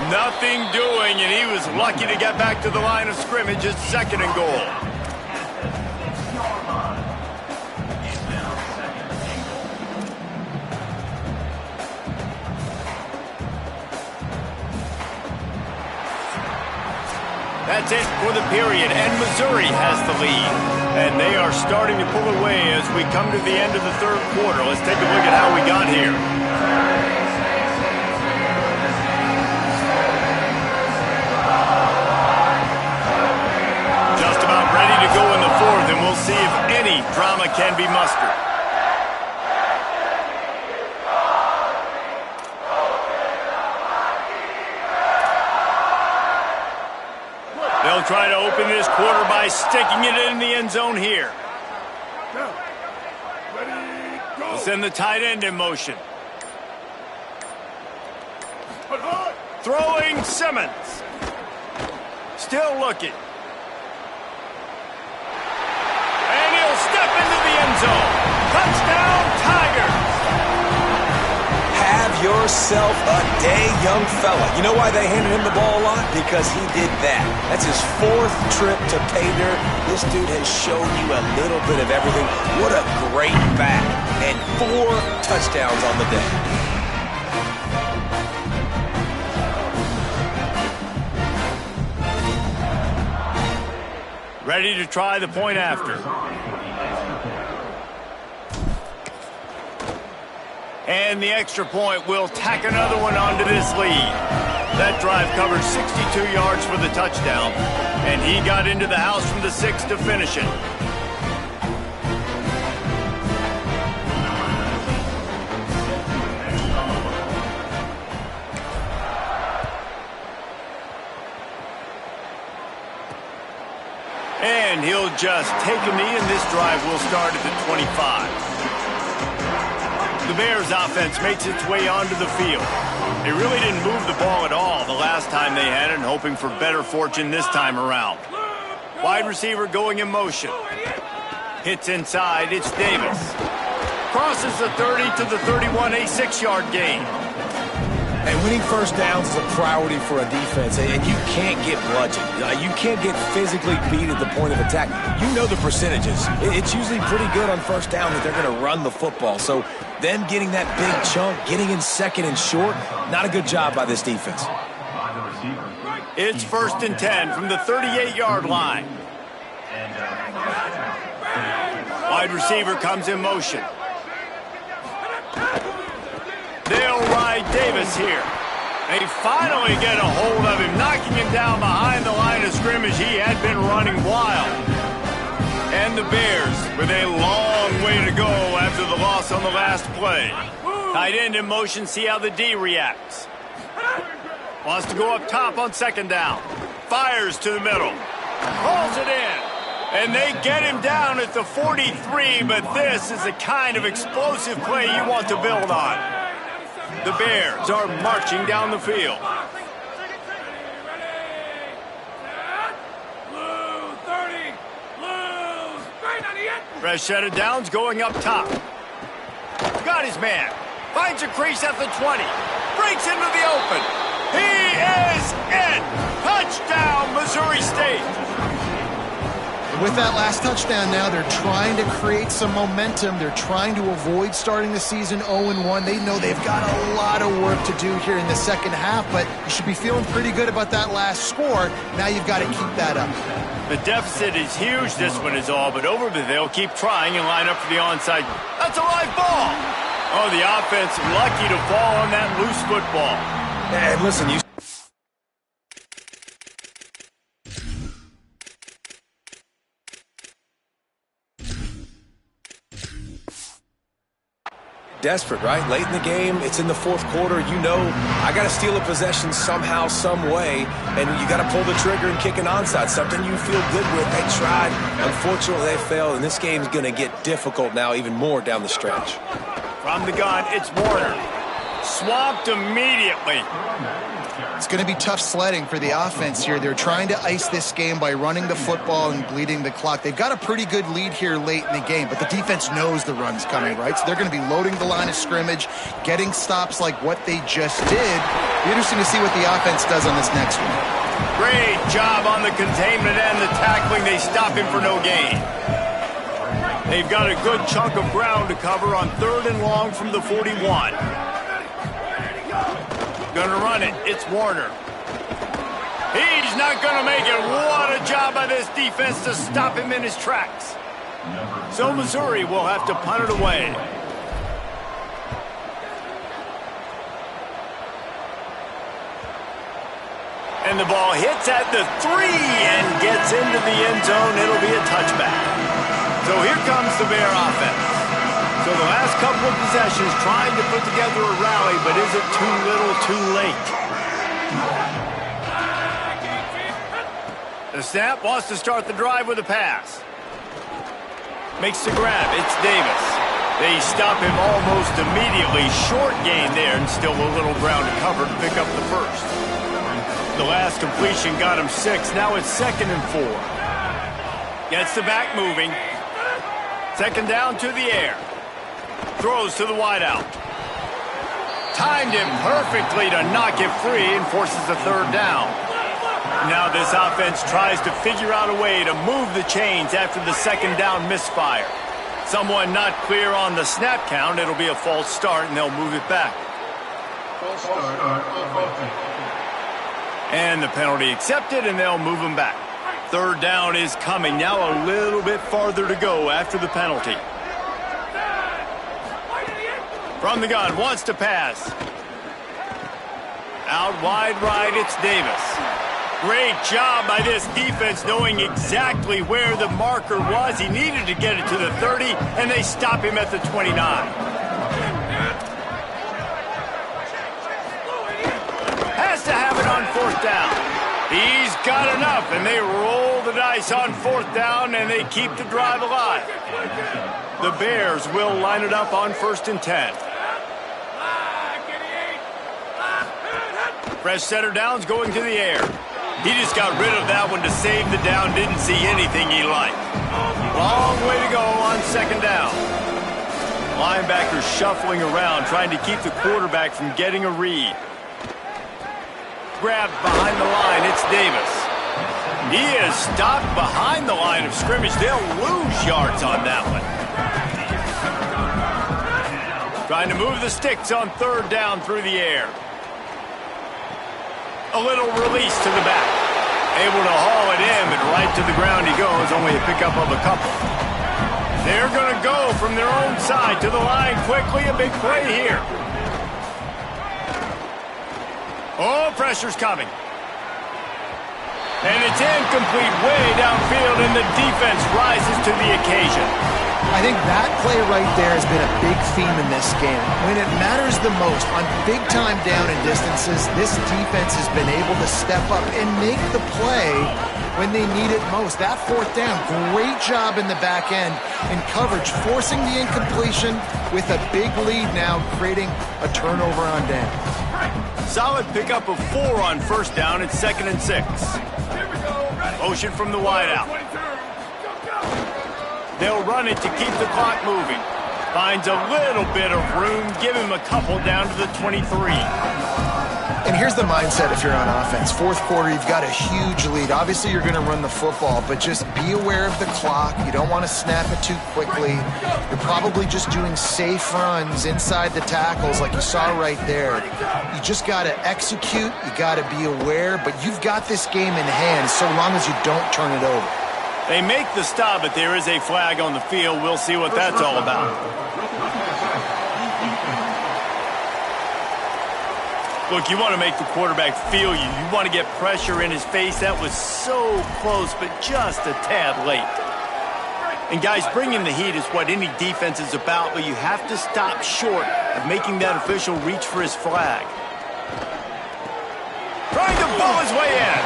Speaker 1: Nothing doing, and he was lucky to get back to the line of scrimmage. It's second and goal. That's it for the period, and Missouri has the lead. And they are starting to pull away as we come to the end of the third quarter. Let's take a look at how we got here. Just about ready to go in the fourth, and we'll see if any drama can be mustered. They'll try to open this quarter by sticking it in the end zone here. They'll send the tight end in motion. Throwing Simmons. Still looking. And he'll step into the end zone. Touchdown, Tigers.
Speaker 4: Have yourself a day, young fella. You know why they handed him the ball a lot? Because he did that. That's his 4th trip to pay dirt. This dude has shown you a little bit of everything. What a great back. And 4 touchdowns on the day.
Speaker 1: Ready to try the point after. And the extra point will tack another one onto this lead. That drive covered 62 yards for the touchdown, and he got into the house from the 6 to finish it. And he'll just take a knee, and this drive will start at the 25. The Bears offense makes its way onto the field. They really didn't move the ball at all the last time they had it, hoping for better fortune this time around. Wide receiver going in motion. Hits inside, it's Davis. Crosses the 30 to the 31, a 6-yard gain.
Speaker 4: And winning first downs is a priority for a defense, and you can't get bludgeoned. You can't get physically beat at the point of attack. You know the percentages. It's usually pretty good on first down that they're going to run the football. So them getting that big chunk, getting in second and short, not a good job by this defense.
Speaker 1: It's 1st and 10 from the 38-yard line. Wide receiver comes in motion. They'll ride Davis here. They finally get a hold of him, knocking him down behind the line of scrimmage. He had been running wild. And the Bears with a long way to go after the loss on the last play. Tight end in motion, see how the D reacts. Wants to go up top on 2nd down. Fires to the middle. Pulls it in. And they get him down at the 43, but this is the kind of explosive play you want to build on. The Bears are marching down the field. Fresh set of downs going up top. Got his man. Finds a crease at the 20. Breaks into the open. He is in. Touchdown, Missouri State.
Speaker 3: With that last touchdown now, they're trying to create some momentum. They're trying to avoid starting the season 0-1. They know they've got a lot of work to do here in the second half, but you should be feeling pretty good about that last score. Now you've got to keep that up.
Speaker 1: The deficit is huge, this one is all, but over, but they'll keep trying and line up for the onside. That's a live ball. Oh, the offense lucky to fall on that loose football.
Speaker 4: And listen, you desperate, right? Late in the game, it's in the fourth quarter. You know, I got to steal a possession somehow, some way, and you got to pull the trigger and kick an onside, something you feel good with. They tried. Unfortunately, they failed, and this game's going to get difficult now, even more down the stretch.
Speaker 1: From the gun, it's Warner. Swamped immediately.
Speaker 3: It's going to be tough sledding for the offense here. They're trying to ice this game by running the football and bleeding the clock. They've got a pretty good lead here late in the game, but the defense knows the run's coming, right? So they're going to be loading the line of scrimmage, getting stops like what they just did. Be interesting to see what the offense does on this next one.
Speaker 1: Great job on the containment and the tackling. They stop him for no gain. They've got a good chunk of ground to cover on 3rd and long from the 41. Gonna run it. It's Warner. He's not gonna make it. What a job by this defense to stop him in his tracks. So Missouri will have to punt it away. And the ball hits at the 3 and gets into the end zone. It'll be a touchback. So here comes the Bear offense. So the last couple of possessions trying to put together a rally, but is it too little, too late? The snap wants to start the drive with a pass. Makes the grab. It's Davis. They stop him almost immediately. Short gain there and still a little ground to cover to pick up the first. The last completion got him 6. Now it's 2nd and 4. Gets the back moving. 2nd down to the air. Throws to the wideout. Timed him perfectly to knock it free and forces a 3rd down. Now this offense tries to figure out a way to move the chains after the 2nd down misfire. Someone not clear on the snap count. It'll be a false start, and they'll move it back.
Speaker 6: False start.
Speaker 1: And the penalty accepted, and they'll move him back. 3rd down is coming. Now a little bit farther to go after the penalty. From the gun, wants to pass. Out wide right, it's Davis. Great job by this defense knowing exactly where the marker was. He needed to get it to the 30, and they stop him at the 29. Has to have it on 4th down. He's got enough, and they roll the dice on 4th down, and they keep the drive alive. The Bears will line it up on 1st and 10. Fresh setter downs going to the air. He just got rid of that one to save the down. Didn't see anything he liked. Long way to go on 2nd down. Linebackers shuffling around, trying to keep the quarterback from getting a read. Grabbed behind the line. It's Davis. He is stopped behind the line of scrimmage. They'll lose yards on that one. Trying to move the sticks on 3rd down through the air. A little release to the back. Able to haul it in, but right to the ground he goes. Only a pickup of a couple. They're going to go from their own side to the line quickly. A big play here. Oh, pressure's coming. And it's incomplete way downfield, and the defense rises to the occasion.
Speaker 3: I think that play right there has been a big theme in this game. When it matters the most, on big-time down and distances, this defense has been able to step up and make the play when they need it most. That 4th down, great job in the back end in coverage, forcing the incompletion with a big lead now, creating a turnover on down.
Speaker 1: Solid pickup of 4 on 1st down. It's 2nd and 6. Motion from the wideout. They'll run it to keep the clock moving. Finds a little bit of room. Give him a couple down to the 23.
Speaker 3: And here's the mindset if you're on offense. Fourth quarter, you've got a huge lead. Obviously, you're going to run the football, but just be aware of the clock. You don't want to snap it too quickly. You're probably just doing safe runs inside the tackles like you saw right there. You just got to execute. You got to be aware, but you've got this game in hand so long as you don't turn it over.
Speaker 1: They make the stop, but there is a flag on the field. We'll see what that's all about. Look, you want to make the quarterback feel you. You want to get pressure in his face. That was so close, but just a tad late. And guys, bringing the heat is what any defense is about, but you have to stop short of making that official reach for his flag. Trying to pull his way in.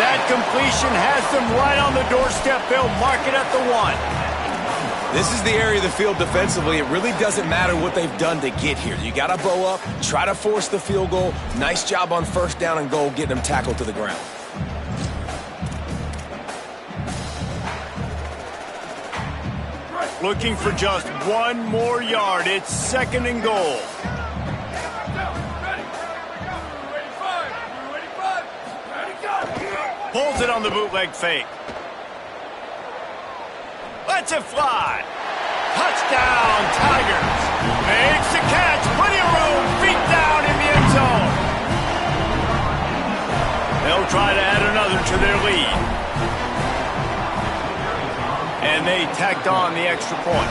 Speaker 1: That completion has them right on the doorstep. They'll mark it at the 1.
Speaker 4: This is the area of the field defensively. It really doesn't matter what they've done to get here. You got to bow up, try to force the field goal. Nice job on first down and goal, getting them tackled to the ground.
Speaker 1: Looking for just one more yard. It's 2nd and goal. Pulls it on the bootleg fake. Lets it fly. Touchdown, Tigers. Makes the catch. Plenty of room. Feet down in the end zone. They'll try to add another to their lead. And they tacked on the extra point.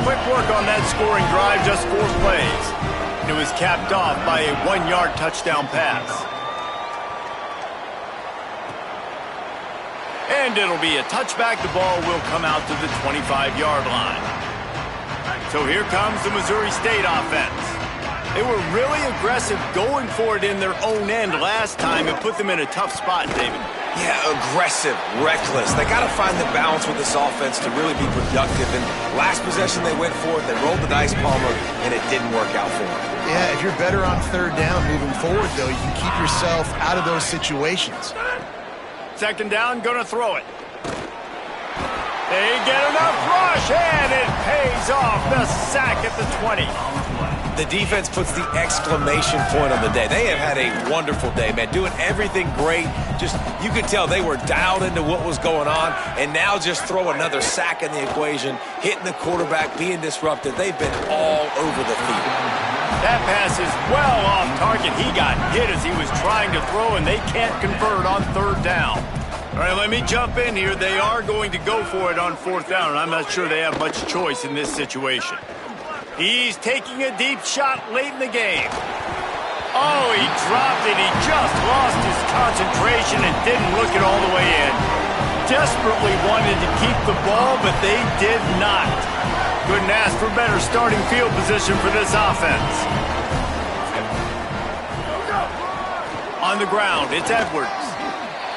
Speaker 1: Quick work on that scoring drive, just 4 plays. It was capped off by a 1-yard touchdown pass. And it'll be a touchback. The ball will come out to the 25-yard line. So here comes the Missouri State offense. They were really aggressive going for it in their own end last time. It put them in a tough spot, David.
Speaker 4: Yeah, aggressive, reckless. They got to find the balance with this offense to really be productive. And last possession they went for it. They rolled the dice, Palmer, and it didn't work out for them.
Speaker 3: Yeah, if you're better on 3rd down moving forward, though, you can keep yourself out of those situations.
Speaker 1: 2nd down, gonna throw it. They get enough rush, and it pays off. The sack at the 20.
Speaker 4: The defense puts the exclamation point on the day. They have had a wonderful day, man. Doing everything great. Just, you could tell they were dialed into what was going on, and now just throw another sack in the equation, hitting the quarterback, being disruptive. They've been all over the field.
Speaker 1: That pass is well off target. He got hit as he was trying to throw, and they can't convert on 3rd down. All right, let me jump in here. They are going to go for it on 4th down, and I'm not sure they have much choice in this situation. He's taking a deep shot late in the game. Oh, he dropped it. He just lost his concentration and didn't look it all the way in. Desperately wanted to keep the ball, but they did not. Couldn't ask for better starting field position for this offense. On the ground, it's Edwards.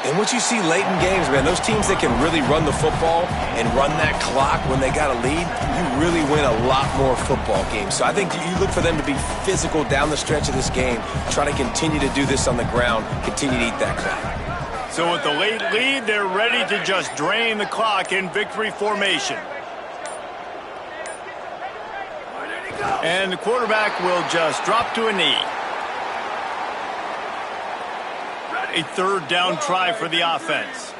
Speaker 4: And what you see late in games, man, those teams that can really run the football and run that clock when they got a lead, you really win a lot more football games. So I think you look for them to be physical down the stretch of this game, try to continue to do this on the ground, continue to eat that clock.
Speaker 1: So with the late lead, they're ready to just drain the clock in victory formation. And the quarterback will just drop to a knee. A 3rd down try for the offense.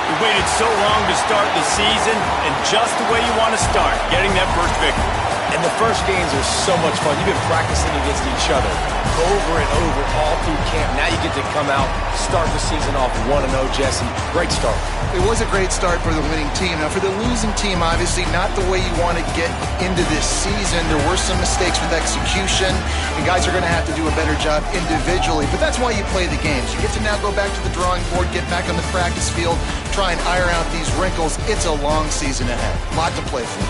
Speaker 1: We waited so long to start the season, and just the way you want to start, getting that first victory.
Speaker 4: And the first games are so much fun. You've been practicing against each other over and over all through camp. Now you get to come out, start the season off 1-0, Jesse. Great start.
Speaker 3: It was a great start for the winning team. Now, for the losing team, obviously not the way you want to get into this season. There were some mistakes with execution, and guys are going to have to do a better job individually. But that's why you play the games. You get to now go back to the drawing board, get back on the practice field, try and iron out these wrinkles. It's a long season ahead. A lot to play for.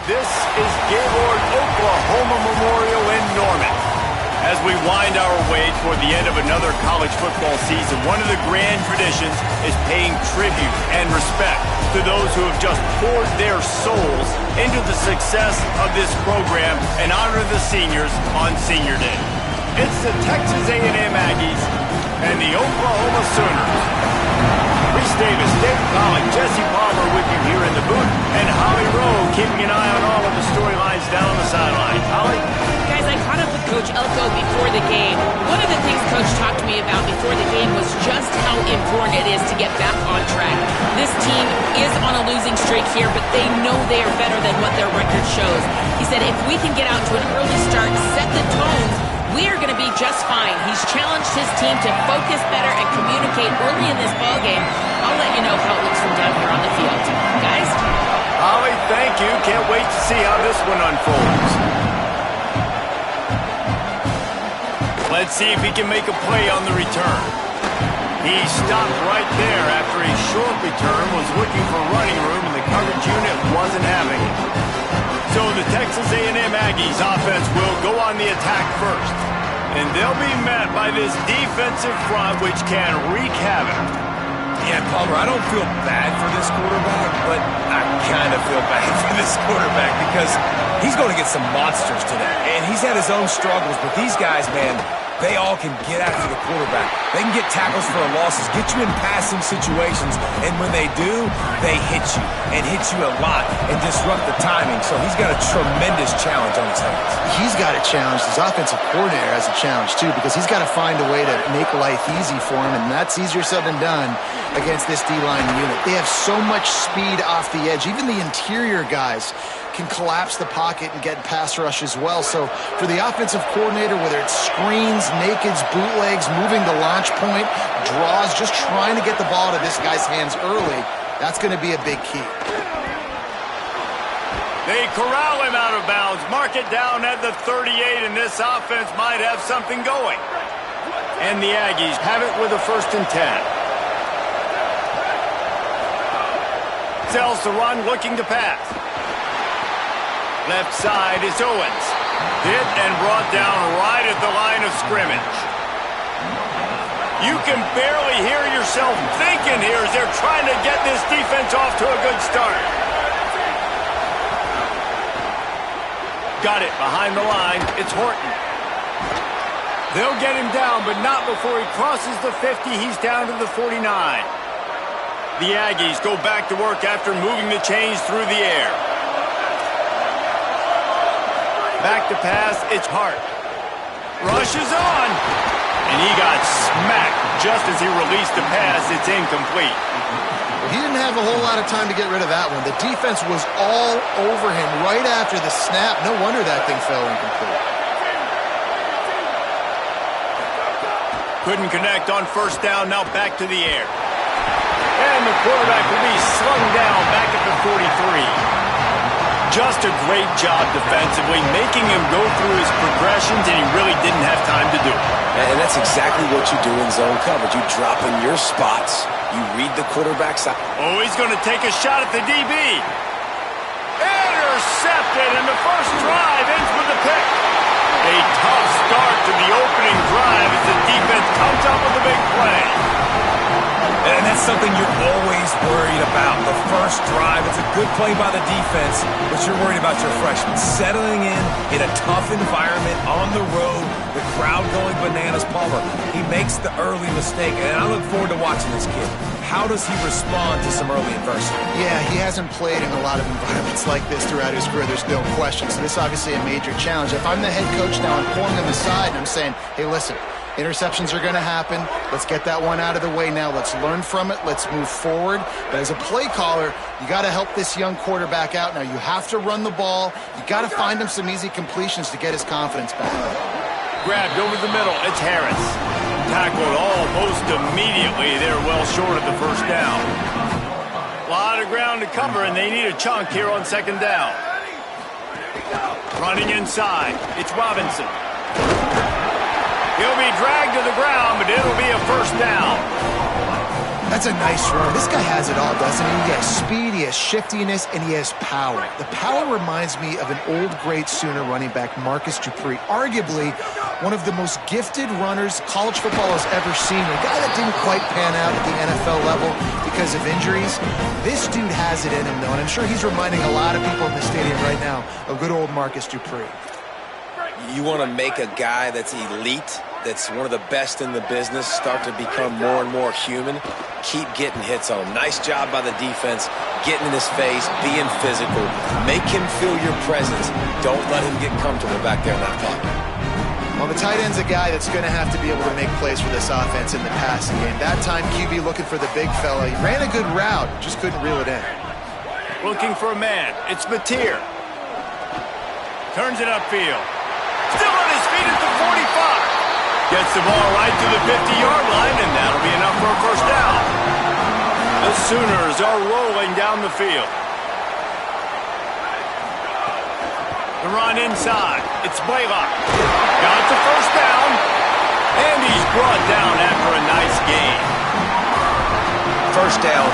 Speaker 1: This is Gaylord Oklahoma Memorial in Norman. As we wind our way toward the end of another college football season, one of the grand traditions is paying tribute and respect to those who have just poured their souls into the success of this program and honor the seniors on Senior Day. It's the Texas A&M Aggies and the Oklahoma Sooners. Reese Davis, Dave Pollock, Jesse Palmer with you here in the booth, and Holly Rowe keeping an eye on all of the storylines down on the sidelines. Holly?
Speaker 2: Guys, I caught up with Coach Elko before the game. One of the things Coach talked to me about before the game was just how important it is to get back on track. This team is on a losing streak here, but they know they are better than what their record shows. He said if we can get out to an early start, set the tone, we are going to be just fine. He's challenged his team to focus better and communicate early in this ballgame. I'll let you know how it looks from down here on the field. Guys?
Speaker 1: Holly, thank you. Can't wait to see how this one unfolds. Let's see if he can make a play on the return. He stopped right there after a short return, was looking for running room, and the coverage unit wasn't having it. So the Texas A&M Aggies offense will go on the attack first. And they'll be met by this defensive front, which can wreak havoc.
Speaker 4: Yeah, Palmer, I don't feel bad for this quarterback, but I kind of feel bad for this quarterback because he's going to get some monsters today. And he's had his own struggles, but these guys, man, they all can get after the quarterback. They can get tackles for losses, get you in passing situations, and when they do, they hit you, and hit you a lot, and disrupt the timing. So he's got a tremendous challenge on his hands.
Speaker 3: He's got a challenge. His offensive coordinator has a challenge, too, because he's got to find a way to make life easy for him, and that's easier said than done against this D-line unit. They have so much speed off the edge. Even the interior guys can collapse the pocket and get pass rush as well. So for the offensive coordinator, whether it's screens, nakeds, bootlegs, moving the launch point, draws, just trying to get the ball to this guy's hands early, that's going to be a big key.
Speaker 1: They corral him out of bounds, mark it down at the 38, and this offense might have something going. And the Aggies have it with a 1st and 10. Sells the run, looking to pass. Left side is Owens. Hit and brought down right at the line of scrimmage. You can barely hear yourself thinking here as they're trying to get this defense off to a good start. Got it behind the line. It's Horton. They'll get him down, but not before he crosses the 50. He's down to the 49. The Aggies go back to work after moving the chains through the air. Back to pass, it's Hart. Rushes on, and he got smacked just as he released the pass. It's incomplete.
Speaker 3: He didn't have a whole lot of time to get rid of that one. The defense was all over him right after the snap. No wonder that thing fell incomplete.
Speaker 1: Couldn't connect on 1st down, now back to the air. And the quarterback will be slung down back at the 43. Just a great job defensively, making him go through his progressions, and he really didn't have time to do it.
Speaker 4: And that's exactly what you do in zone coverage. You drop in your spots. You read the quarterback's out.
Speaker 1: Oh, he's going to take a shot at the DB. Intercepted, and the first drive ends with a pick. A tough start to the opening drive as the defense comes up with a big play.
Speaker 4: And that's something you're always worried about. The first drive, it's a good play by the defense, but you're worried about your freshman settling in a tough environment, on the road, the crowd going bananas. Palmer, he makes the early mistake, and I look forward to watching this kid. How does he respond to some early adversity?
Speaker 3: Yeah, he hasn't played in a lot of environments like this throughout his career. There's no question. So this is obviously a major challenge. If I'm the head coach now, I'm pulling him aside, and I'm saying, hey, listen, interceptions are going to happen. Let's get that one out of the way now. Let's learn from it. Let's move forward. But as a play caller, you got to help this young quarterback out. Now, you have to run the ball. You got to find him some easy completions to get his confidence back.
Speaker 1: Grabbed over the middle. It's Harris. Tackled almost immediately. They're well short of the 1st down. A lot of ground to cover, and they need a chunk here on 2nd down. Running inside. It's Robinson. He'll be dragged to the ground, but it'll be a 1st down.
Speaker 3: That's That's a nice run. This guy has it all, doesn't he? He has speed, he has shiftiness, and he has power. The power reminds me of an old great Sooner running back, Marcus Dupree, arguably one of the most gifted runners college football has ever seen. A guy that didn't quite pan out at the NFL level because of injuries. This dude has it in him, though, and I'm sure he's reminding a lot of people in the stadium right now of good old Marcus Dupree.
Speaker 4: You want to make a guy that's elite, that's one of the best in the business, start to become more and more human. Keep getting hits on him. Nice job by the defense, getting in his face, being physical. Make him feel your presence. Don't let him get comfortable back there in that pocket.
Speaker 3: Well, the tight end's a guy that's going to have to be able to make plays for this offense in the passing game. That time, QB looking for the big fella. He ran a good route, just couldn't reel it in.
Speaker 1: Looking for a man. It's Mateer. Turns it upfield. Still on his feet at the 45. Gets the ball right to the 50-yard line, and that'll be enough for a first down. The Sooners are rolling down the field. The run inside. It's Blaylock. Got the first down, and he's brought down after a nice gain.
Speaker 4: First down,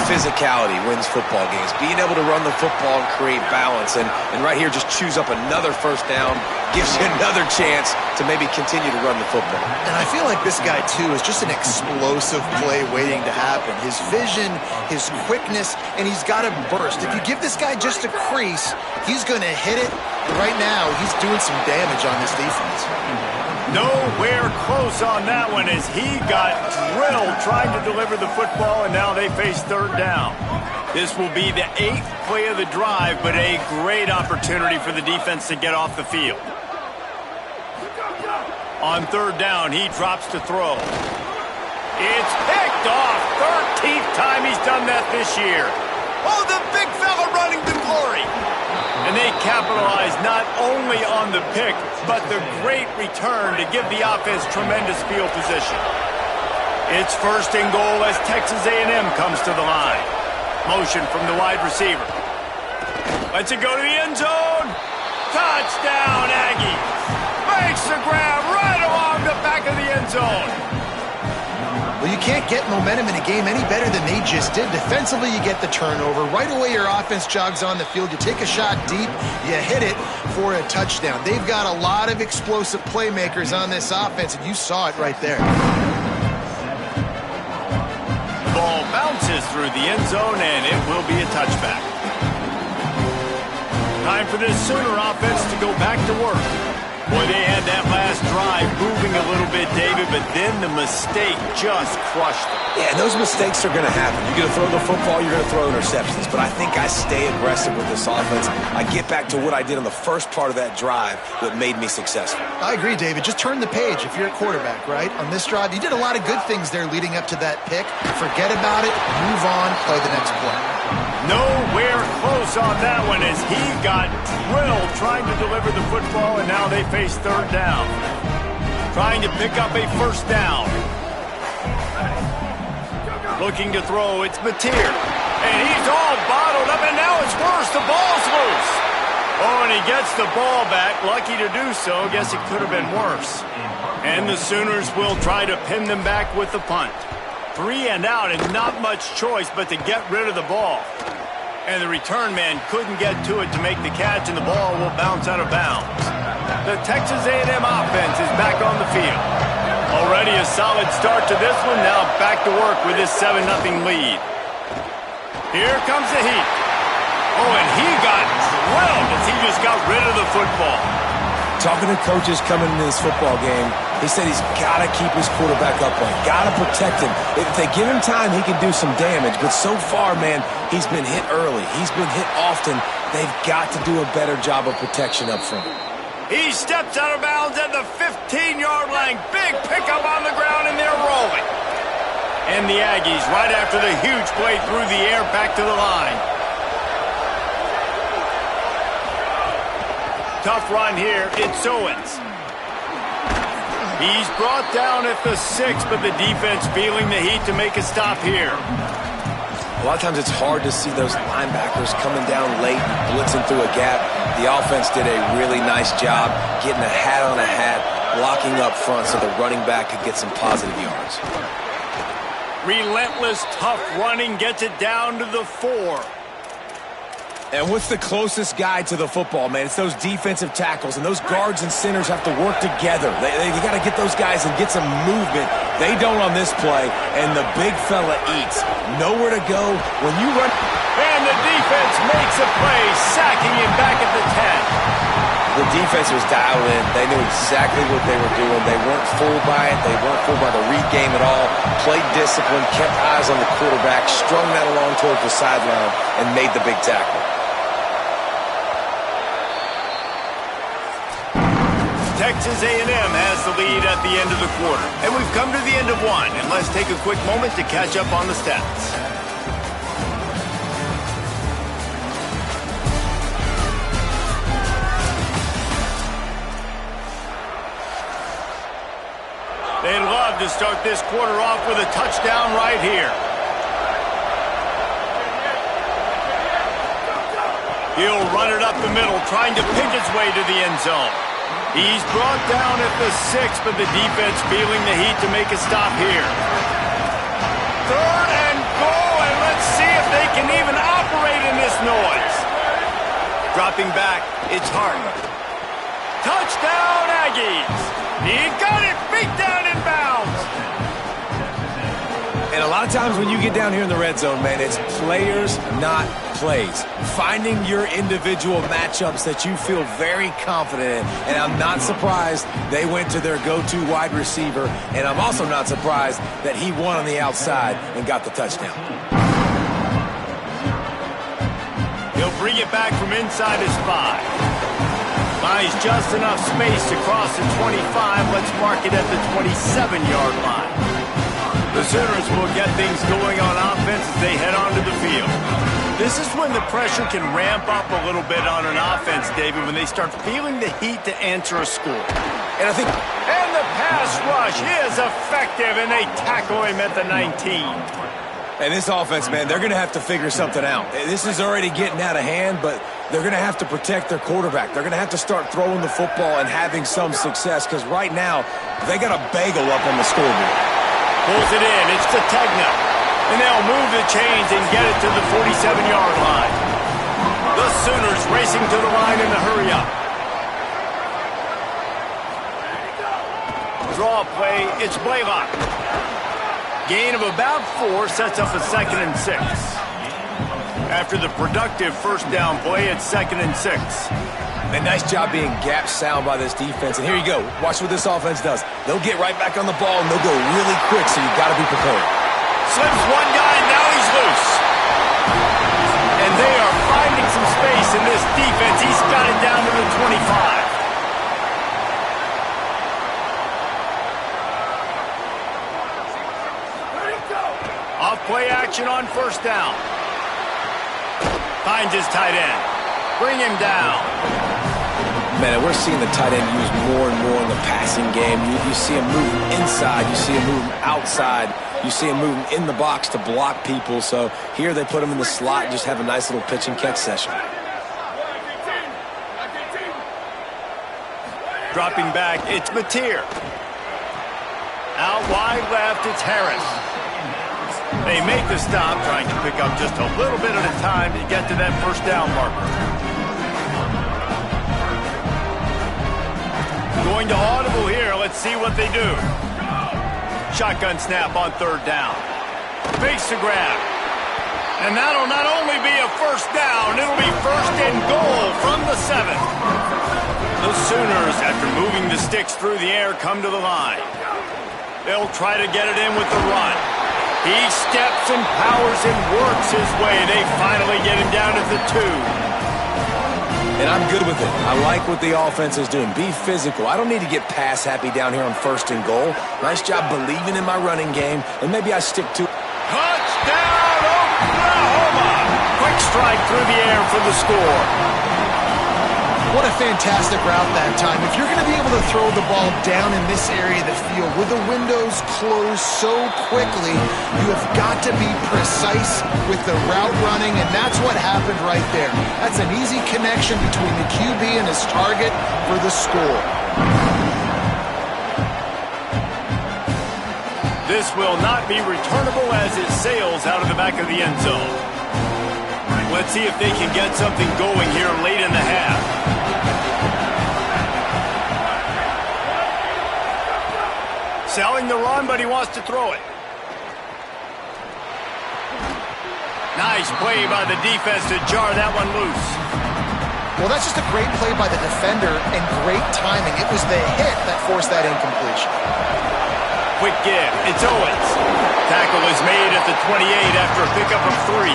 Speaker 4: physicality wins football games. Being able to run the football and create balance. And right here, just choose up another first down, gives you another chance to maybe continue to run the football.
Speaker 3: And I feel like this guy, too, is just an explosive play waiting to happen. His vision, his quickness, and he's got a burst. If you give this guy just a crease, he's going to hit it. And right now, he's doing some damage on this defense.
Speaker 1: Nowhere close on that one as he got drilled trying to deliver the football, and now they face third down. This will be the 8th play of the drive, but a great opportunity for the defense to get off the field. On third down, he drops to throw. It's picked off. 13th time he's done that this year. Oh, the big fella running to glory. And they capitalize not only on the pick, but the great return to give the offense tremendous field position. It's first and goal as Texas A&M comes to the line. Motion from the wide receiver. Lets it go to the end zone. Touchdown, Aggies. Makes the grab right along the back of the end zone.
Speaker 3: Well, you can't get momentum in a game any better than they just did. Defensively, you get the turnover. Right away, your offense jogs on the field. You take a shot deep, you hit it for a touchdown. They've got a lot of explosive playmakers on this offense, and you saw it right there.
Speaker 1: The ball bounces through the end zone, and it will be a touchback. Time for this Sooner offense to go back to work. Boy, they had that last drive moving a little bit, David, but then the mistake just crushed them.
Speaker 4: Yeah, and those mistakes are going to happen. You're going to throw the football, you're going to throw interceptions. But I think I stay aggressive with this offense. I get back to what I did on the first part of that drive that made me successful.
Speaker 3: I agree, David. Just turn the page if you're a quarterback, right? On this drive, you did a lot of good things there leading up to that pick. Forget about it, move on, play the next play.
Speaker 1: Nowhere close on that one as he got drilled trying to deliver the football, and now they face third down. Trying to pick up a first down. Looking to throw, it's Mateer. And he's all bottled up, and now it's worse. The ball's loose. Oh, and he gets the ball back. Lucky to do so. Guess it could have been worse. And the Sooners will try to pin them back with the punt. 3 and out, and not much choice but to get rid of the ball. And the return man couldn't get to it to make the catch, and the ball will bounce out of bounds. The Texas A&M offense is back on the field. Already a solid start to this one. Now back to work with this 7-0 lead. Here comes the heat. Oh, and he got drilled as he just got rid of the football.
Speaker 4: Talking to coaches coming into this football game, he said he's got to keep his quarterback upright, got to protect him. If they give him time, he can do some damage. But so far, man, he's been hit early. He's been hit often. They've got to do a better job of protection up front.
Speaker 1: He steps out of bounds at the 15-yard line. Big pickup on the ground, and they're rolling. And the Aggies, right after the huge play through the air, back to the line. Tough run here. It's Owens. He's brought down at the 6, but the defense feeling the heat to make a stop here.
Speaker 4: A lot of times it's hard to see those linebackers coming down late, blitzing through a gap. The offense did a really nice job getting a hat on a hat, blocking up front so the running back could get some positive yards.
Speaker 1: Relentless, tough running gets it down to the 4.
Speaker 4: And what's the closest guy to the football, man? It's those defensive tackles, and those guards and centers have to work together. They got to get those guys and get some movement. They don't on this play, and the big fella eats. Nowhere to go when you run.
Speaker 1: And the defense makes a play, sacking him back at the 10.
Speaker 4: The defense was dialed in. They knew exactly what they were doing. They weren't fooled by it. They weren't fooled by the read game at all. Played discipline, kept eyes on the quarterback, strung that along towards the sideline, and made the big tackle.
Speaker 1: Texas A&M has the lead at the end of the quarter. And we've come to the end of one. And let's take a quick moment to catch up on the stats. They'd love to start this quarter off with a touchdown right here. He'll run it up the middle, trying to pick his way to the end zone. He's brought down at the 6, but the defense feeling the heat to make a stop here. 3rd and goal, and let's see if they can even operate in this noise. Dropping back, it's Hart. Touchdown, Aggies! He got it, beat down in bounds.
Speaker 4: And a lot of times when you get down here in the red zone, man, it's players, not plays. Finding your individual matchups that you feel very confident in. And I'm not surprised they went to their go-to wide receiver. And I'm also not surprised that he won on the outside and got the touchdown.
Speaker 1: He'll bring it back from inside his 5. Buys just enough space to cross the 25. Let's mark it at the 27-yard line. The Sooners will get things going on offense as they head onto the field. This is when the pressure can ramp up a little bit on an offense, David, when they start feeling the heat to answer a score.
Speaker 4: And I think...
Speaker 1: And the pass rush is effective, and they tackle him at the 19.
Speaker 4: And this offense, man, they're going to have to figure something out. This is already getting out of hand, but they're going to have to protect their quarterback. They're going to have to start throwing the football and having some success, because right now, they got a bagel up on the scoreboard.
Speaker 1: Pulls it in. It's to Tegna. And they'll move the chains and get it to the 47-yard line. The Sooners racing to the line in the hurry-up. Draw play. It's Blaylock. Gain of about 4 sets up a 2nd and 6. After the productive first down play, it's 2nd and 6.
Speaker 4: And nice job being gap sound by this defense. And here you go. Watch what this offense does. They'll get right back on the ball, and they'll go really quick, so you got to be prepared.
Speaker 1: Slips one guy, now he's loose. And they are finding some space in this defense. He's got it down to the 25. Off play action on first down. Finds his tight end. Bring him down.
Speaker 4: Man, we're seeing the tight end used more and more in the passing game. You see him moving inside. You see him moving outside. You see him moving in the box to block people. So here they put him in the slot and just have a nice little pitch and catch session.
Speaker 1: Dropping back, it's Mateer. Out wide left, it's Harris. They make the stop, trying to pick up just a little bit at a time to get to that first down marker. Going to audible here. Let's see what they do. Shotgun snap on third down. Makes the grab. And that'll not only be a first down, it'll be first and goal from the 7. The Sooners, after moving the sticks through the air, come to the line. They'll try to get it in with the run. He steps and powers and works his way. They finally get him down at the 2.
Speaker 4: And I'm good with it. I like what the offense is doing. Be physical. I don't need to get pass happy down here on first and goal. Nice job believing in my running game, and maybe I stick to it.
Speaker 1: Touchdown, Oklahoma! Quick strike through the air for the score.
Speaker 3: What a fantastic route that time. If you're going to be able to throw the ball down in this area of the field with the windows closed so quickly, you have got to be precise with the route running, and that's what happened right there. That's an easy connection between the QB and his target for the score.
Speaker 1: This will not be returnable as it sails out of the back of the end zone. Let's see if they can get something going here late in the half. Selling the run, but he wants to throw it. Nice play by the defense to jar that one loose.
Speaker 3: Well, that's just a great play by the defender and great timing. It was the hit that forced that incompletion.
Speaker 1: Quick give. It's Owens. Tackle is made at the 28 after a pickup of 3.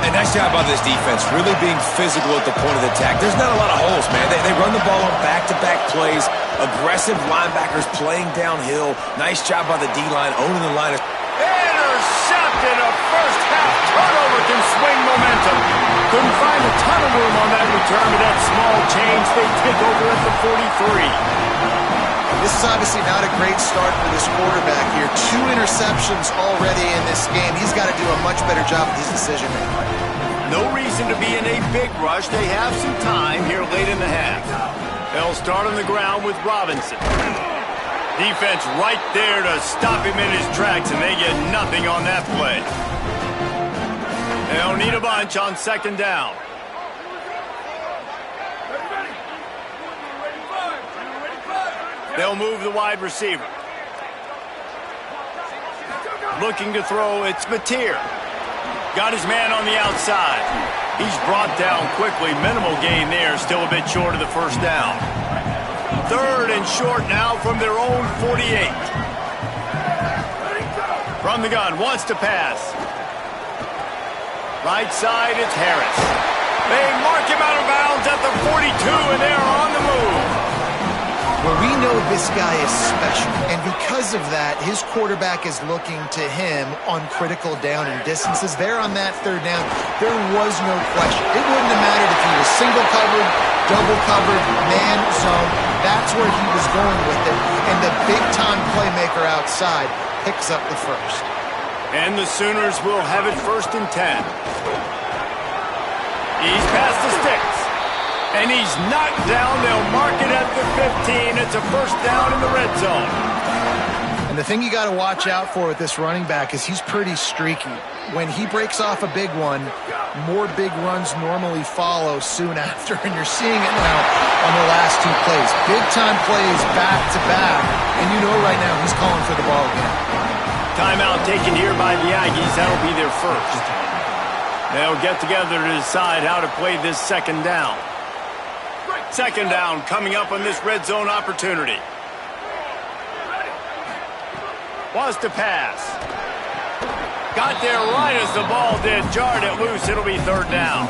Speaker 4: And nice job by this defense, really being physical at the point of the attack. There's not a lot of holes, man. They run the ball on back-to-back plays. Aggressive linebackers playing downhill. Nice job by the D-line, owning the line.
Speaker 1: Intercepted. A first-half turnover can swing momentum. Couldn't find a ton of room on that return, but that small change, they take over at the 43.
Speaker 3: This is obviously not a great start for this quarterback here. 2 interceptions already in this game. He's got to do a much better job with his decision-making.
Speaker 1: No reason to be in a big rush. They have some time here late in the half. They'll start on the ground with Robinson. Defense right there to stop him in his tracks, and they get nothing on that play. They'll need a bunch on second down. They'll move the wide receiver. Looking to throw, it's Mateer. Got his man on the outside. He's brought down quickly. Minimal gain there, still a bit short of the first down. 3rd and short now from their own 48. From the gun, wants to pass. Right side, it's Harris. They mark him out of bounds at the 42, and they're on the move.
Speaker 3: Well, we know this guy is special, and because of that, his quarterback is looking to him on critical down and distances. There on that 3rd down, there was no question. It wouldn't have mattered if he was single covered, double covered, man zone. That's where he was going with it, and the big-time playmaker outside picks up the first.
Speaker 1: And the Sooners will have it 1st and 10. He's past the sticks. And he's knocked down. They'll mark it at the 15. It's a first down in the red zone.
Speaker 3: And the thing you got to watch out for with this running back is he's pretty streaky. When he breaks off a big one, more big runs normally follow soon after. And you're seeing it now on the last 2 plays. Big-time plays back-to-back. And you know right now he's calling for the ball again.
Speaker 1: Timeout taken here by the Aggies. That'll be their first. They'll get together to decide how to play this second down. Second down coming up on this red zone opportunity. Wants to pass. Got there right as the ball did. Jarred it loose. It'll be 3rd down.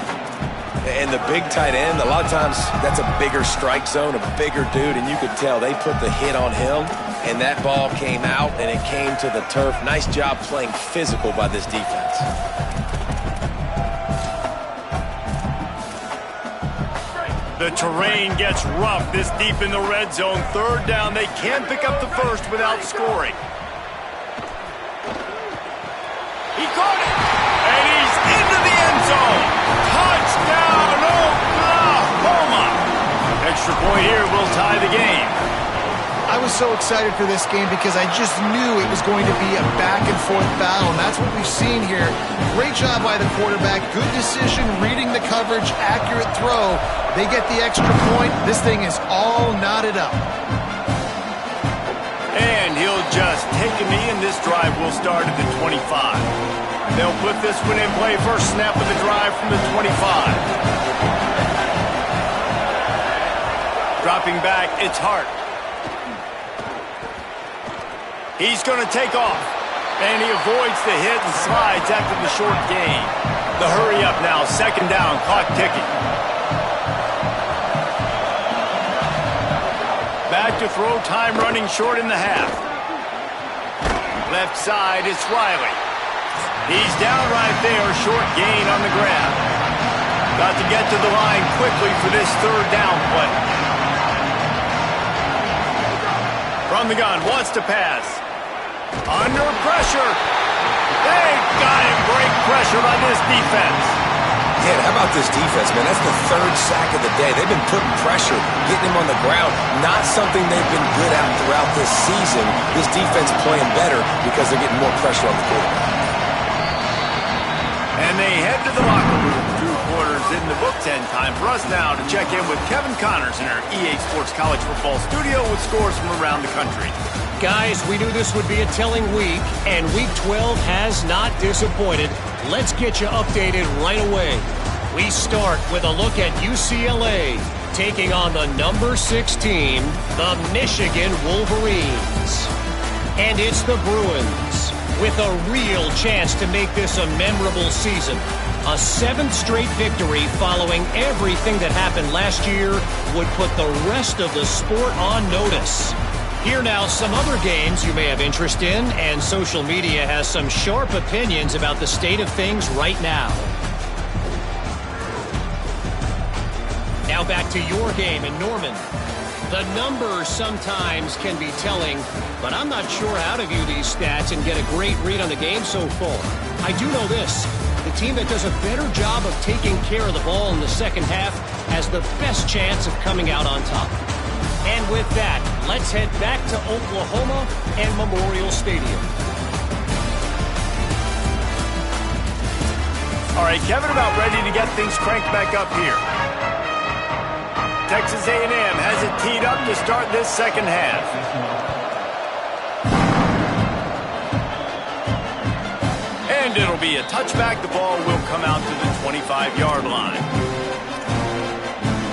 Speaker 4: And the big tight end, a lot of times that's a bigger strike zone, a bigger dude, and you could tell they put the hit on him, and that ball came out, and it came to the turf. Nice job playing physical by this defense.
Speaker 1: The terrain gets rough this deep in the red zone. 3rd down. They can pick up the first without scoring. He caught it. And he's into the end zone. Touchdown, Oklahoma. Extra point here will tie the game.
Speaker 3: I was so excited for this game because I just knew it was going to be a back-and-forth battle, and that's what we've seen here. Great job by the quarterback. Good decision, reading the coverage, accurate throw. They get the extra point. This thing is all knotted up.
Speaker 1: And he'll just take a knee, and this drive will start at the 25. They'll put this one in play. First snap of the drive from the 25. Dropping back, it's Hart. He's going to take off. And he avoids the hit and slides after the short gain. The hurry up now, second down, clock ticking. Back to throw, time running short in the half. Left side, it's Riley. He's down right there, short gain on the grab. Got to get to the line quickly for this 3rd down play. From the gun, wants to pass. Under pressure. They've got him. Great pressure by this defense.
Speaker 4: Yeah, how about this defense, man? That's the third sack of the day. They've been putting pressure, getting him on the ground. Not something they've been good at throughout this season. This defense playing better because they're getting more pressure on the quarterback.
Speaker 1: And they head to the locker room. 2 quarters in the books, and time for us now to check in with Kevin Connors in our EA Sports College Football studio with scores from around the country.
Speaker 5: Guys, we knew this would be a telling week, and Week 12 has not disappointed. Let's get you updated right away. We start with a look at UCLA taking on the number 6 team, the Michigan Wolverines. And it's the Bruins with a real chance to make this a memorable season. A 7th straight victory following everything that happened last year would put the rest of the sport on notice. Here now, some other games you may have interest in, and social media has some sharp opinions about the state of things right now. Now back to your game in Norman. The numbers sometimes can be telling, but I'm not sure how to view these stats and get a great read on the game so far. I do know this. The team that does a better job of taking care of the ball in the second half has the best chance of coming out on top. And with that, let's head back to Oklahoma and Memorial Stadium.
Speaker 1: All right, Kevin, about ready to get things cranked back up here. Texas A&M has it teed up to start this second half. And it'll be a touchback. The ball will come out to the 25-yard line.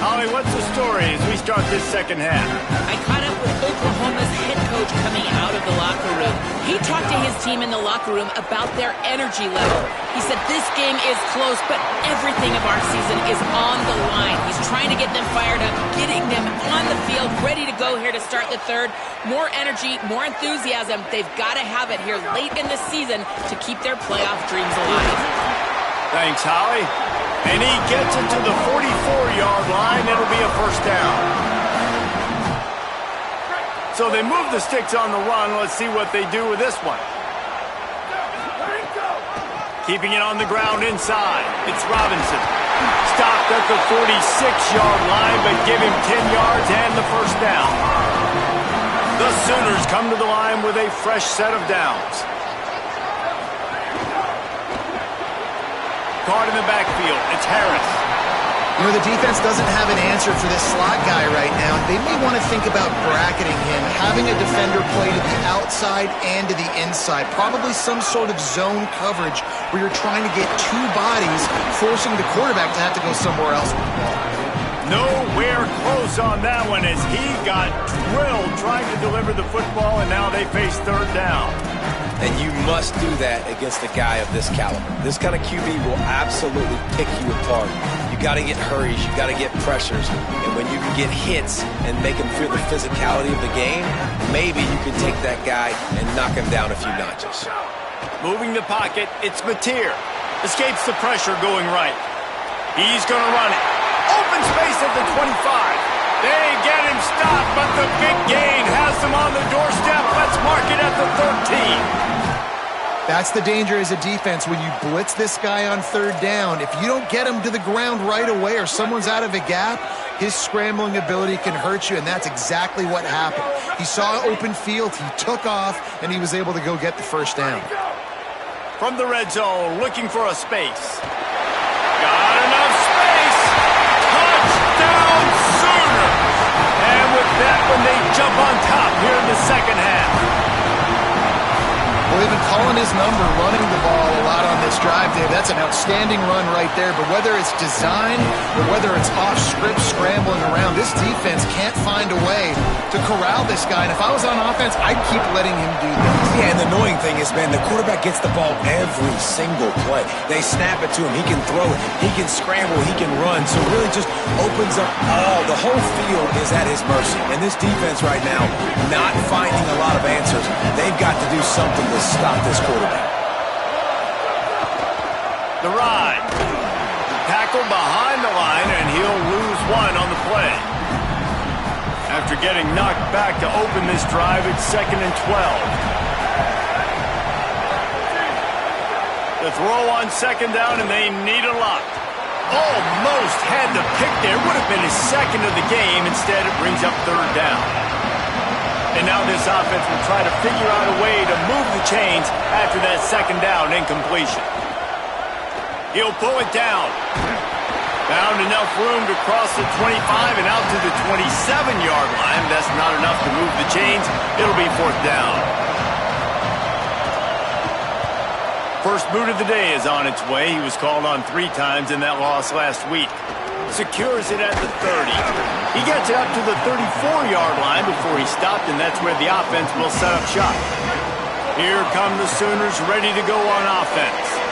Speaker 1: Holly, what's the story as we start this second half?
Speaker 2: I caught up with Oklahoma's head coach coming out of the locker room. He talked to his team in the locker room about their energy level. He said this game is close, but everything of our season is on the line. He's trying to get them fired up, getting them on the field, ready to go here to start the third. More energy, more enthusiasm. They've got to have it here late in the season to keep their playoff dreams alive.
Speaker 1: Thanks, Holly. And he gets it to the 44-yard line. It'll be a first down. So they move the sticks on the run. Let's see what they do with this one. Keeping it on the ground inside. It's Robinson. Stopped at the 46-yard line, but give him 10 yards and the first down. The Sooners come to the line with a fresh set of downs. Caught in the backfield. It's Harris.
Speaker 3: You know, the defense doesn't have an answer for this slot guy right now. They may want to think about bracketing him, having a defender play to the outside and to the inside. Probably some sort of zone coverage where you're trying to get 2 bodies, forcing the quarterback to have to go somewhere else with the ball.
Speaker 1: Nowhere close on that one as he got drilled trying to deliver the football, and now they face third down.
Speaker 4: And you must do that against a guy of this caliber. This kind of QB will absolutely pick you apart. You got to get hurries, you got to get pressures, and when you can get hits and make him feel the physicality of the game, maybe you can take that guy and knock him down a few notches.
Speaker 1: Moving the pocket, it's Mateer. Escapes the pressure going right. He's going to run it. Open space at the 25. They get him stopped, but the big gain has them on the doorstep. Let's mark it at the 13.
Speaker 3: That's the danger as a defense when you blitz this guy on third down. If you don't get him to the ground right away or someone's out of a gap, his scrambling ability can hurt you, and that's exactly what happened. He saw open field, he took off, and he was able to go get the first down.
Speaker 1: From the red zone, looking for a space. Got enough space. Touchdown Sooners. And with that one, they jump on top here in the second half.
Speaker 3: Well, they've been calling his number, running the ball a lot on this drive, Dave. That's an outstanding run right there. But whether it's design or whether it's off-script scrambling around, this defense can't find a way to corral this guy. And if I was on offense, I'd keep letting him do this.
Speaker 4: Yeah, and the annoying thing is, man, the quarterback gets the ball every single play. They snap it to him. He can throw it. He can scramble. He can run. So it really just opens up all. The whole field is at his mercy. And this defense right now, not finding a lot of answers. They've got to do something to stop this quarterback.
Speaker 1: The ride. Tackle behind the line, and he'll lose one on the play. After getting knocked back to open this drive, it's 2nd and 12. The throw on second down, and they need a lot. almost had the pick there. Would have been his second of the game. Instead, it brings up third down. And now this offense will try to figure out a way to move the chains after that second down incompletion. He'll pull it down. Found enough room to cross the 25 and out to the 27-yard line. That's not enough to move the chains. It'll be fourth down. First boot of the day is on its way. He was called on 3 times in that loss last week. Secures it at the 30. He gets it up to the 34-yard line before he stopped, and that's where the offense will set up shop. Here come the Sooners ready to go on offense.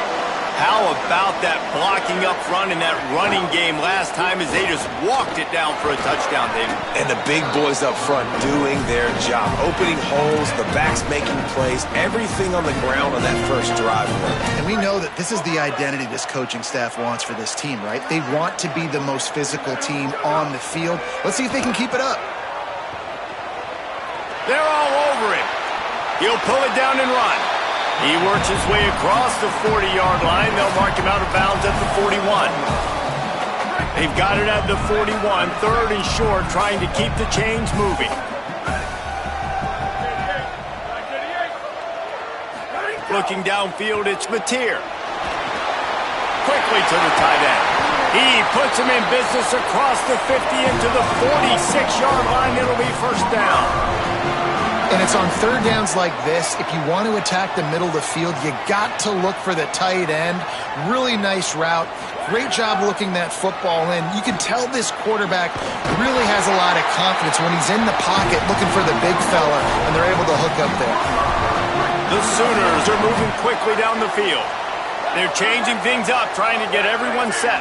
Speaker 1: How about that blocking up front in that running game last time as they just walked it down for a touchdown, David?
Speaker 4: And the big boys up front doing their job. Opening holes, the backs making plays, everything on the ground on that first drive.
Speaker 3: And we know that this is the identity this coaching staff wants for this team, right? They want to be the most physical team on the field. Let's see if they can keep it up.
Speaker 1: They're all over him. He'll pull it down and run. He works his way across the 40-yard line. They'll mark him out of bounds at the 41. They've got it at the 41, third and short, trying to keep the chains moving. Looking downfield, it's Mateer. Quickly to the tight end. He puts him in business across the 50 into the 46-yard line. It'll be first down.
Speaker 3: And it's on third downs like this. If you want to attack the middle of the field, you got to look for the tight end. Really nice route. Great job looking that football in. You can tell this quarterback really has a lot of confidence when he's in the pocket looking for the big fella, and they're able to hook up there.
Speaker 1: The Sooners are moving quickly down the field. They're changing things up, trying to get everyone set.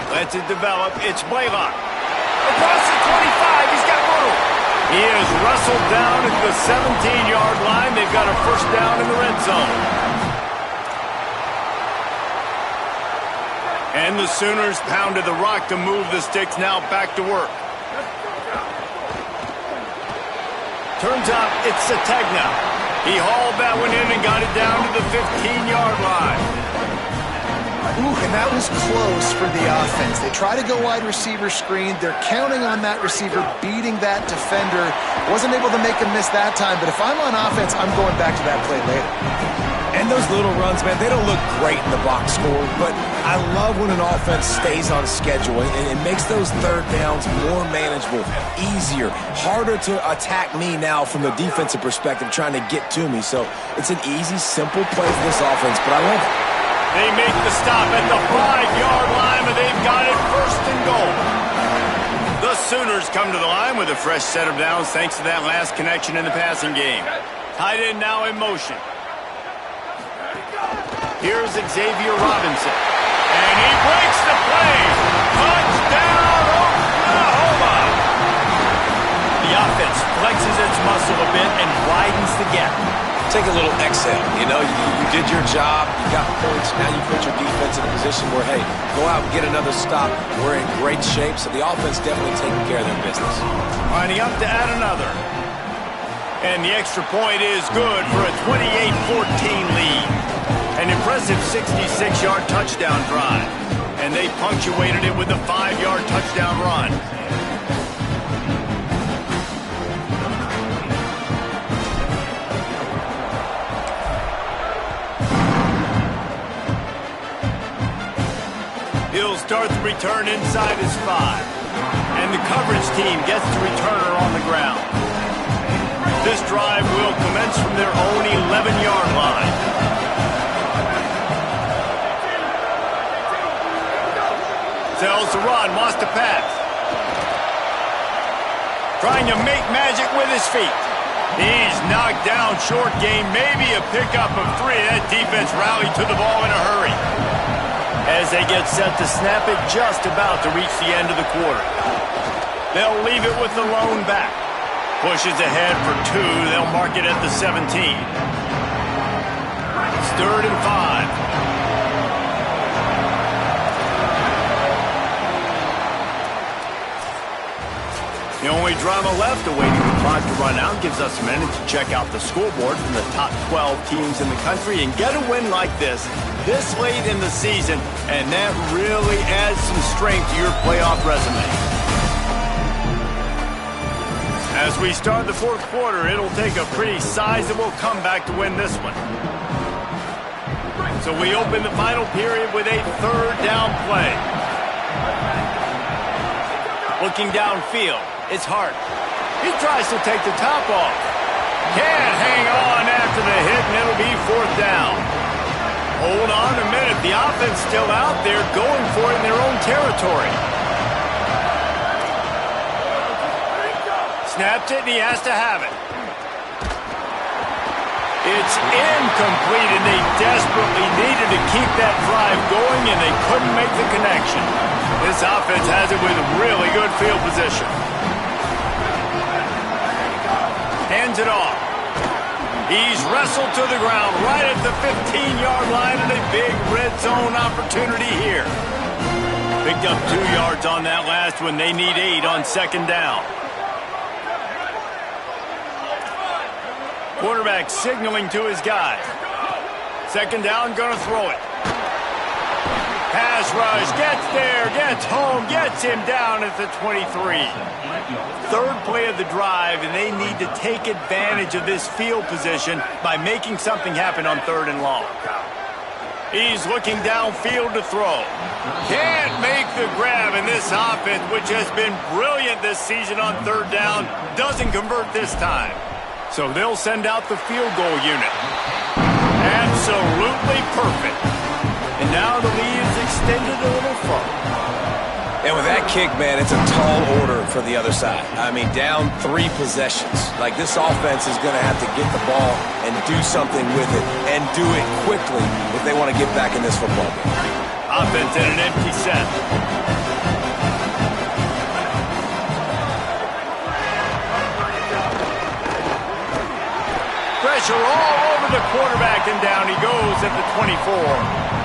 Speaker 1: Lets it develop. It's Blaylock. Across the 25, he's got room. He is wrestled down at the 17-yard line. They've got a first down in the red zone. And the Sooners pounded the rock to move the sticks. Now back to work. Turns out it's Sategna. He hauled that one in and got it down to the 15-yard line.
Speaker 3: Ooh, and that was close for the offense. They try to go wide receiver screen. They're counting on that receiver beating that defender. Wasn't able to make him miss that time, but if I'm on offense, I'm going back to that play later.
Speaker 4: And those little runs, man, they don't look great in the box score, but I love when an offense stays on schedule and it makes those third downs more manageable, easier, harder to attack me now from the defensive perspective trying to get to me. So it's an easy, simple play for this offense, but I love it.
Speaker 1: They make the stop at the 5-yard line, but they've got it first and goal. The Sooners come to the line with a fresh set of downs thanks to that last connection in the passing game. Tight end now in motion. Here's Xavier Robinson. And he breaks the play. Touchdown, Oklahoma! The offense flexes its muscle a bit and widens the gap.
Speaker 4: Take a little exhale. You know, you did your job. You got points. Now you put your defense in a position where, hey, go out and get another stop. We're in great shape, so the offense definitely taking care of their business.
Speaker 1: Lining up to add another. And the extra point is good for a 28-14 lead. An impressive 66-yard touchdown drive. And they punctuated it with a 5-yard touchdown run. He'll start the return inside his 5. And the coverage team gets the returner on the ground. This drive will commence from their own 11-yard line. Tells to run, wants to pass. Trying to make magic with his feet. He's knocked down short game, maybe a pickup of 3. That defense rallied to the ball in a hurry. As they get set to snap it, just about to reach the end of the quarter. They'll leave it with the lone back. Pushes ahead for 2. They'll mark it at the 17. It's 3rd and 5. The only drama left, awaiting the clock to run out, gives us a minute to check out the scoreboard from the top 12 teams in the country and get a win like this late in the season, and that really adds some strength to your playoff resume. As we start the fourth quarter, it'll take a pretty sizable comeback to win this one. So we open the final period with a third down play. Looking downfield, it's Hart. He tries to take the top off. Can't hang on after the hit, and it'll be fourth down. Hold on a minute. The offense still out there going for it in their own territory. Snapped it, and he has to have it. It's incomplete, and they desperately needed to keep that drive going, and they couldn't make the connection. This offense has it with really good field position. Hands it off. He's wrestled to the ground right at the 15-yard line, and a big red zone opportunity here. Picked up 2 yards on that last one. They need 8 on second down. Quarterback signaling to his guy. Second down, gonna throw it. Pass rush, gets there, gets home, gets him down at the 23. Third play of the drive, and they need to take advantage of this field position by making something happen on third and long. He's looking downfield to throw. Can't make the grab, and this offense, which has been brilliant this season on third down, doesn't convert this time. So they'll send out the field goal unit. Absolutely perfect. And now the lead is extended a little further.
Speaker 4: And with that kick, man, it's a tall order for the other side. I mean, down 3 possessions. Like, this offense is going to have to get the ball and do something with it, and do it quickly if they want to get back in this football game.
Speaker 1: Offense in an empty set. Pressure all over the quarterback, and down he goes at the 24.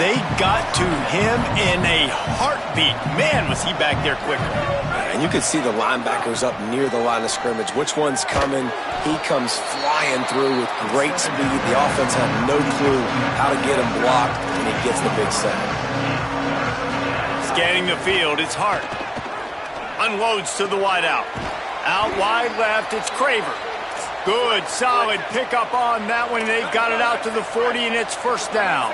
Speaker 1: They got to him in a heartbeat. Man, was he back there quicker.
Speaker 4: And you could see the linebackers up near the line of scrimmage. Which one's coming? He comes flying through with great speed. The offense had no clue how to get him blocked, and he gets the big sack.
Speaker 1: Scanning the field, it's Hart. Unloads to the wideout. Out wide left, it's Craver. Good, solid pickup on that one. They've got it out to the 40, and it's first down.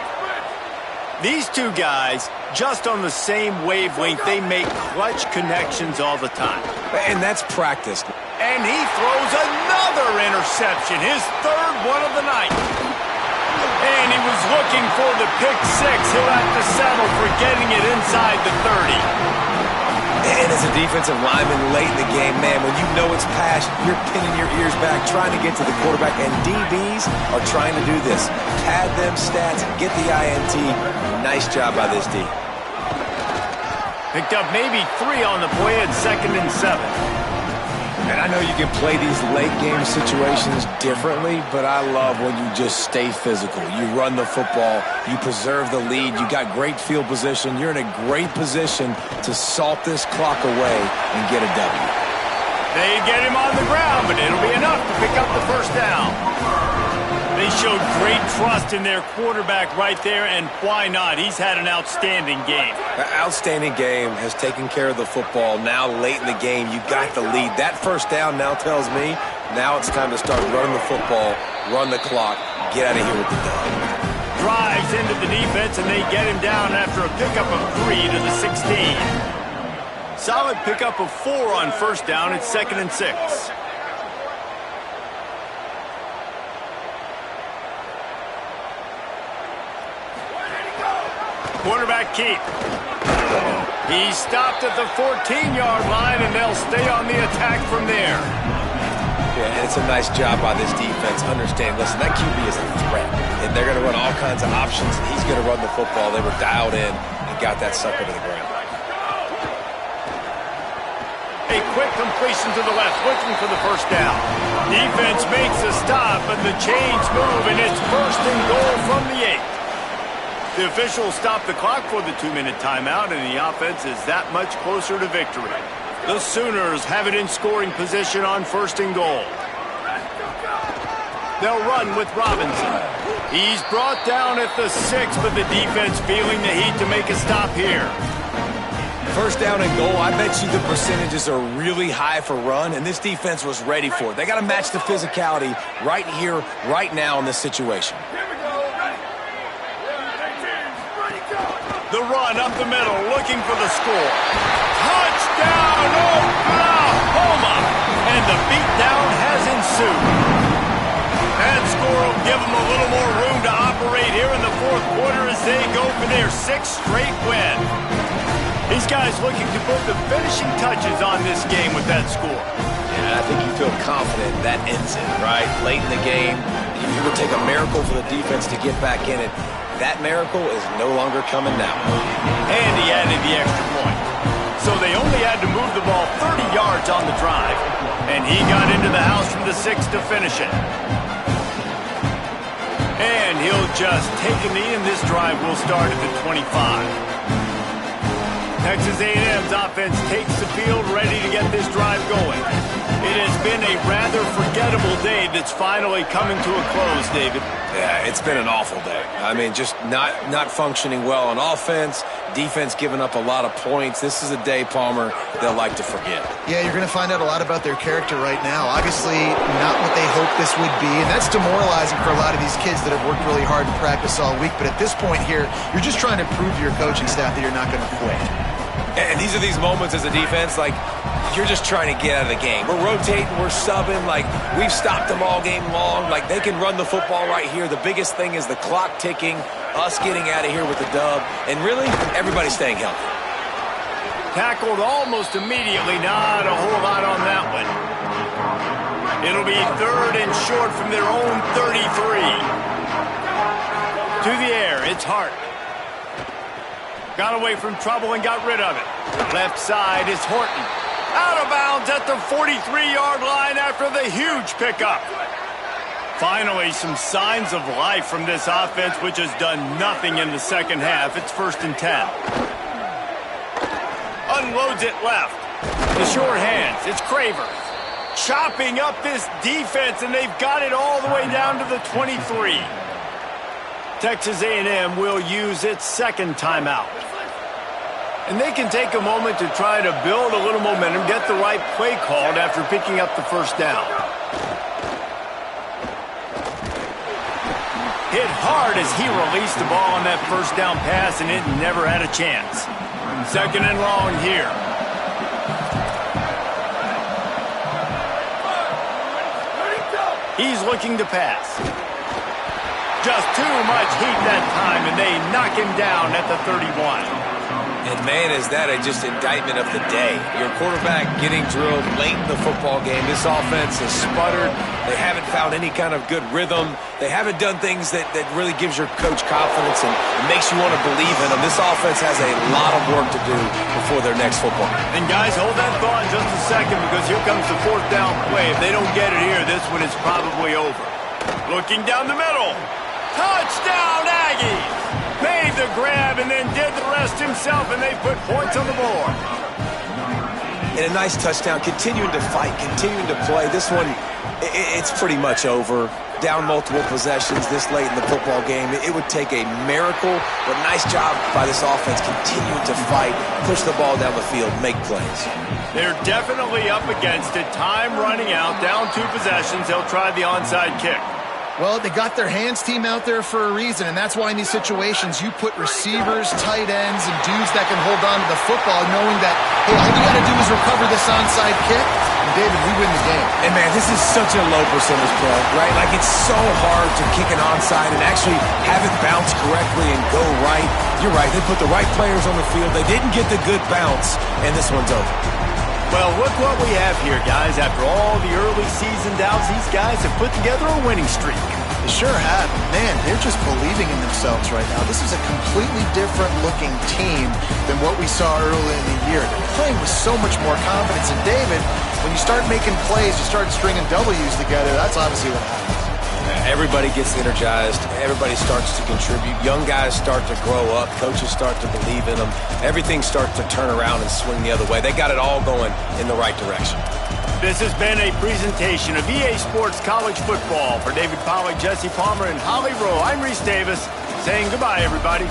Speaker 1: These two guys, just on the same wavelength, they make clutch connections all the time.
Speaker 4: And that's practice.
Speaker 1: And he throws another interception, his third one of the night. And he was looking for the pick six. He'll have to settle for getting it inside the 30.
Speaker 4: And as a defensive lineman late in the game, man, when you know it's pass, you're pinning your ears back, trying to get to the quarterback. And DBs are trying to do this. Pad them stats, get the INT. Nice job by this D.
Speaker 1: Picked up maybe 3 on the play at 2nd and 7.
Speaker 4: And I know you can play these late game situations differently, but I love when you just stay physical. You run the football, you preserve the lead, you got great field position. You're in a great position to salt this clock away and get a W.
Speaker 1: They get him on the ground, but it'll be enough to pick up the first down. They showed great trust in their quarterback right there, and why not? He's had an outstanding game.
Speaker 4: An outstanding game, has taken care of the football. Now late in the game, you got the lead. That first down now tells me now it's time to start running the football, run the clock, get out of here with the dub.
Speaker 1: Drives into the defense, and they get him down after a pickup of 3 to the 16. Solid pickup of 4 on first down. It's 2nd and 6. Quarterback keep. He's stopped at the 14-yard line, and they'll stay on the attack from there.
Speaker 4: Yeah, and it's a nice job by this defense. Understand, listen, that QB is a threat, and they're going to run all kinds of options, and he's going to run the football. They were dialed in and got that sucker to the ground.
Speaker 1: A quick completion to the left, looking for the first down. Defense makes a stop, but the chains move, and it's first and goal from the 8. The officials stop the clock for the 2-minute timeout, and the offense is that much closer to victory. The Sooners have it in scoring position on 1st and goal. They'll run with Robinson. He's brought down at the 6, but the defense feeling the heat to make a stop here.
Speaker 4: 1st down and goal, I bet you the percentages are really high for run, and this defense was ready for it. They got to match the physicality right here, right now in this situation.
Speaker 1: The run up the middle, looking for the score. Touchdown, Oklahoma! And the beatdown has ensued. That score will give them a little more room to operate here in the 4th quarter as they go for their 6th straight win. These guys looking to put the finishing touches on this game with that score.
Speaker 4: Yeah, I think you feel confident that ends it, right? Late in the game, it would take a miracle for the defense to get back in it. That miracle is no longer coming now.
Speaker 1: And he added the extra point. So they only had to move the ball 30 yards on the drive. And he got into the house from the 6 to finish it. And he'll just take a knee, and this drive will start at the 25. Texas A&M's offense takes the field, ready to get this drive going. It has been a rather forgettable day that's finally coming to a close, David.
Speaker 4: Yeah, it's been an awful day. I mean, just not functioning well on offense, defense giving up a lot of points. This is a day, Palmer, they'll like to forget.
Speaker 3: Yeah, you're going to find out a lot about their character right now. Obviously, not what they hoped this would be, and that's demoralizing for a lot of these kids that have worked really hard in practice all week. But at this point here, you're just trying to prove to your coaching staff that you're not going to quit.
Speaker 4: And these are these moments as a defense, like, you're just trying to get out of the game. We're rotating, we're subbing, like, we've stopped them all game long. Like, they can run the football right here. The biggest thing is the clock ticking, us getting out of here with the dub, and really, everybody staying healthy.
Speaker 1: Tackled almost immediately, not a whole lot on that one. It'll be 3rd and short from their own 33. To the air, it's Hart. Got away from trouble and got rid of it. Left side is Horton. Out of bounds at the 43-yard line after the huge pickup. Finally, some signs of life from this offense, which has done nothing in the 2nd half. It's 1st and 10. Unloads it left. The short hands. It's Craver. Chopping up this defense, and they've got it all the way down to the 23. Texas A&M will use its 2nd timeout. And they can take a moment to try to build a little momentum, get the right play called after picking up the 1st down. Hit hard as he released the ball on that 1st down pass, and it never had a chance. 2nd and long here. He's looking to pass. Just too much heat that time, and they knock him down at the 31.
Speaker 4: And, man, is that just indictment of the day. Your quarterback getting drilled late in the football game. This offense has sputtered. They haven't found any kind of good rhythm. They haven't done things that really gives your coach confidence and makes you want to believe in them. This offense has a lot of work to do before their next football game.
Speaker 1: And, guys, hold that thought just a second, because here comes the 4th down play. If they don't get it here, this one is probably over. Looking down the middle. Touchdown, Aggies! Made the grab and then did the rest himself, and they put points on the board.
Speaker 4: And a nice touchdown, continuing to fight, continuing to play. This one, it's pretty much over. Down multiple possessions this late in the football game. It would take a miracle, but nice job by this offense continuing to fight, push the ball down the field, make plays.
Speaker 1: They're definitely up against it. Time running out, down 2 possessions. They'll try the onside kick.
Speaker 3: Well, they got their hands team out there for a reason, and that's why in these situations you put receivers, tight ends, and dudes that can hold on to the football, knowing that, hey, all we got to do is recover this onside kick, and David, we win the game.
Speaker 4: And, man, this is such a low percentage play, right? Like, it's so hard to kick an onside and actually have it bounce correctly and go right. You're right. They put the right players on the field. They didn't get the good bounce, and this one's over.
Speaker 1: Well, look what we have here, guys. After all the early season doubts, these guys have put together a winning streak.
Speaker 3: They sure have. Man, they're just believing in themselves right now. This is a completely different looking team than what we saw early in the year. They're playing with so much more confidence. And David, when you start making plays, you start stringing W's together, that's obviously what happens.
Speaker 4: Everybody gets energized. Everybody starts to contribute. Young guys start to grow up. Coaches start to believe in them. Everything starts to turn around and swing the other way. They got it all going in the right direction.
Speaker 1: This has been a presentation of EA Sports College Football. For David Pollack, Jesse Palmer, and Holly Rowe, I'm Reese Davis saying goodbye, everybody.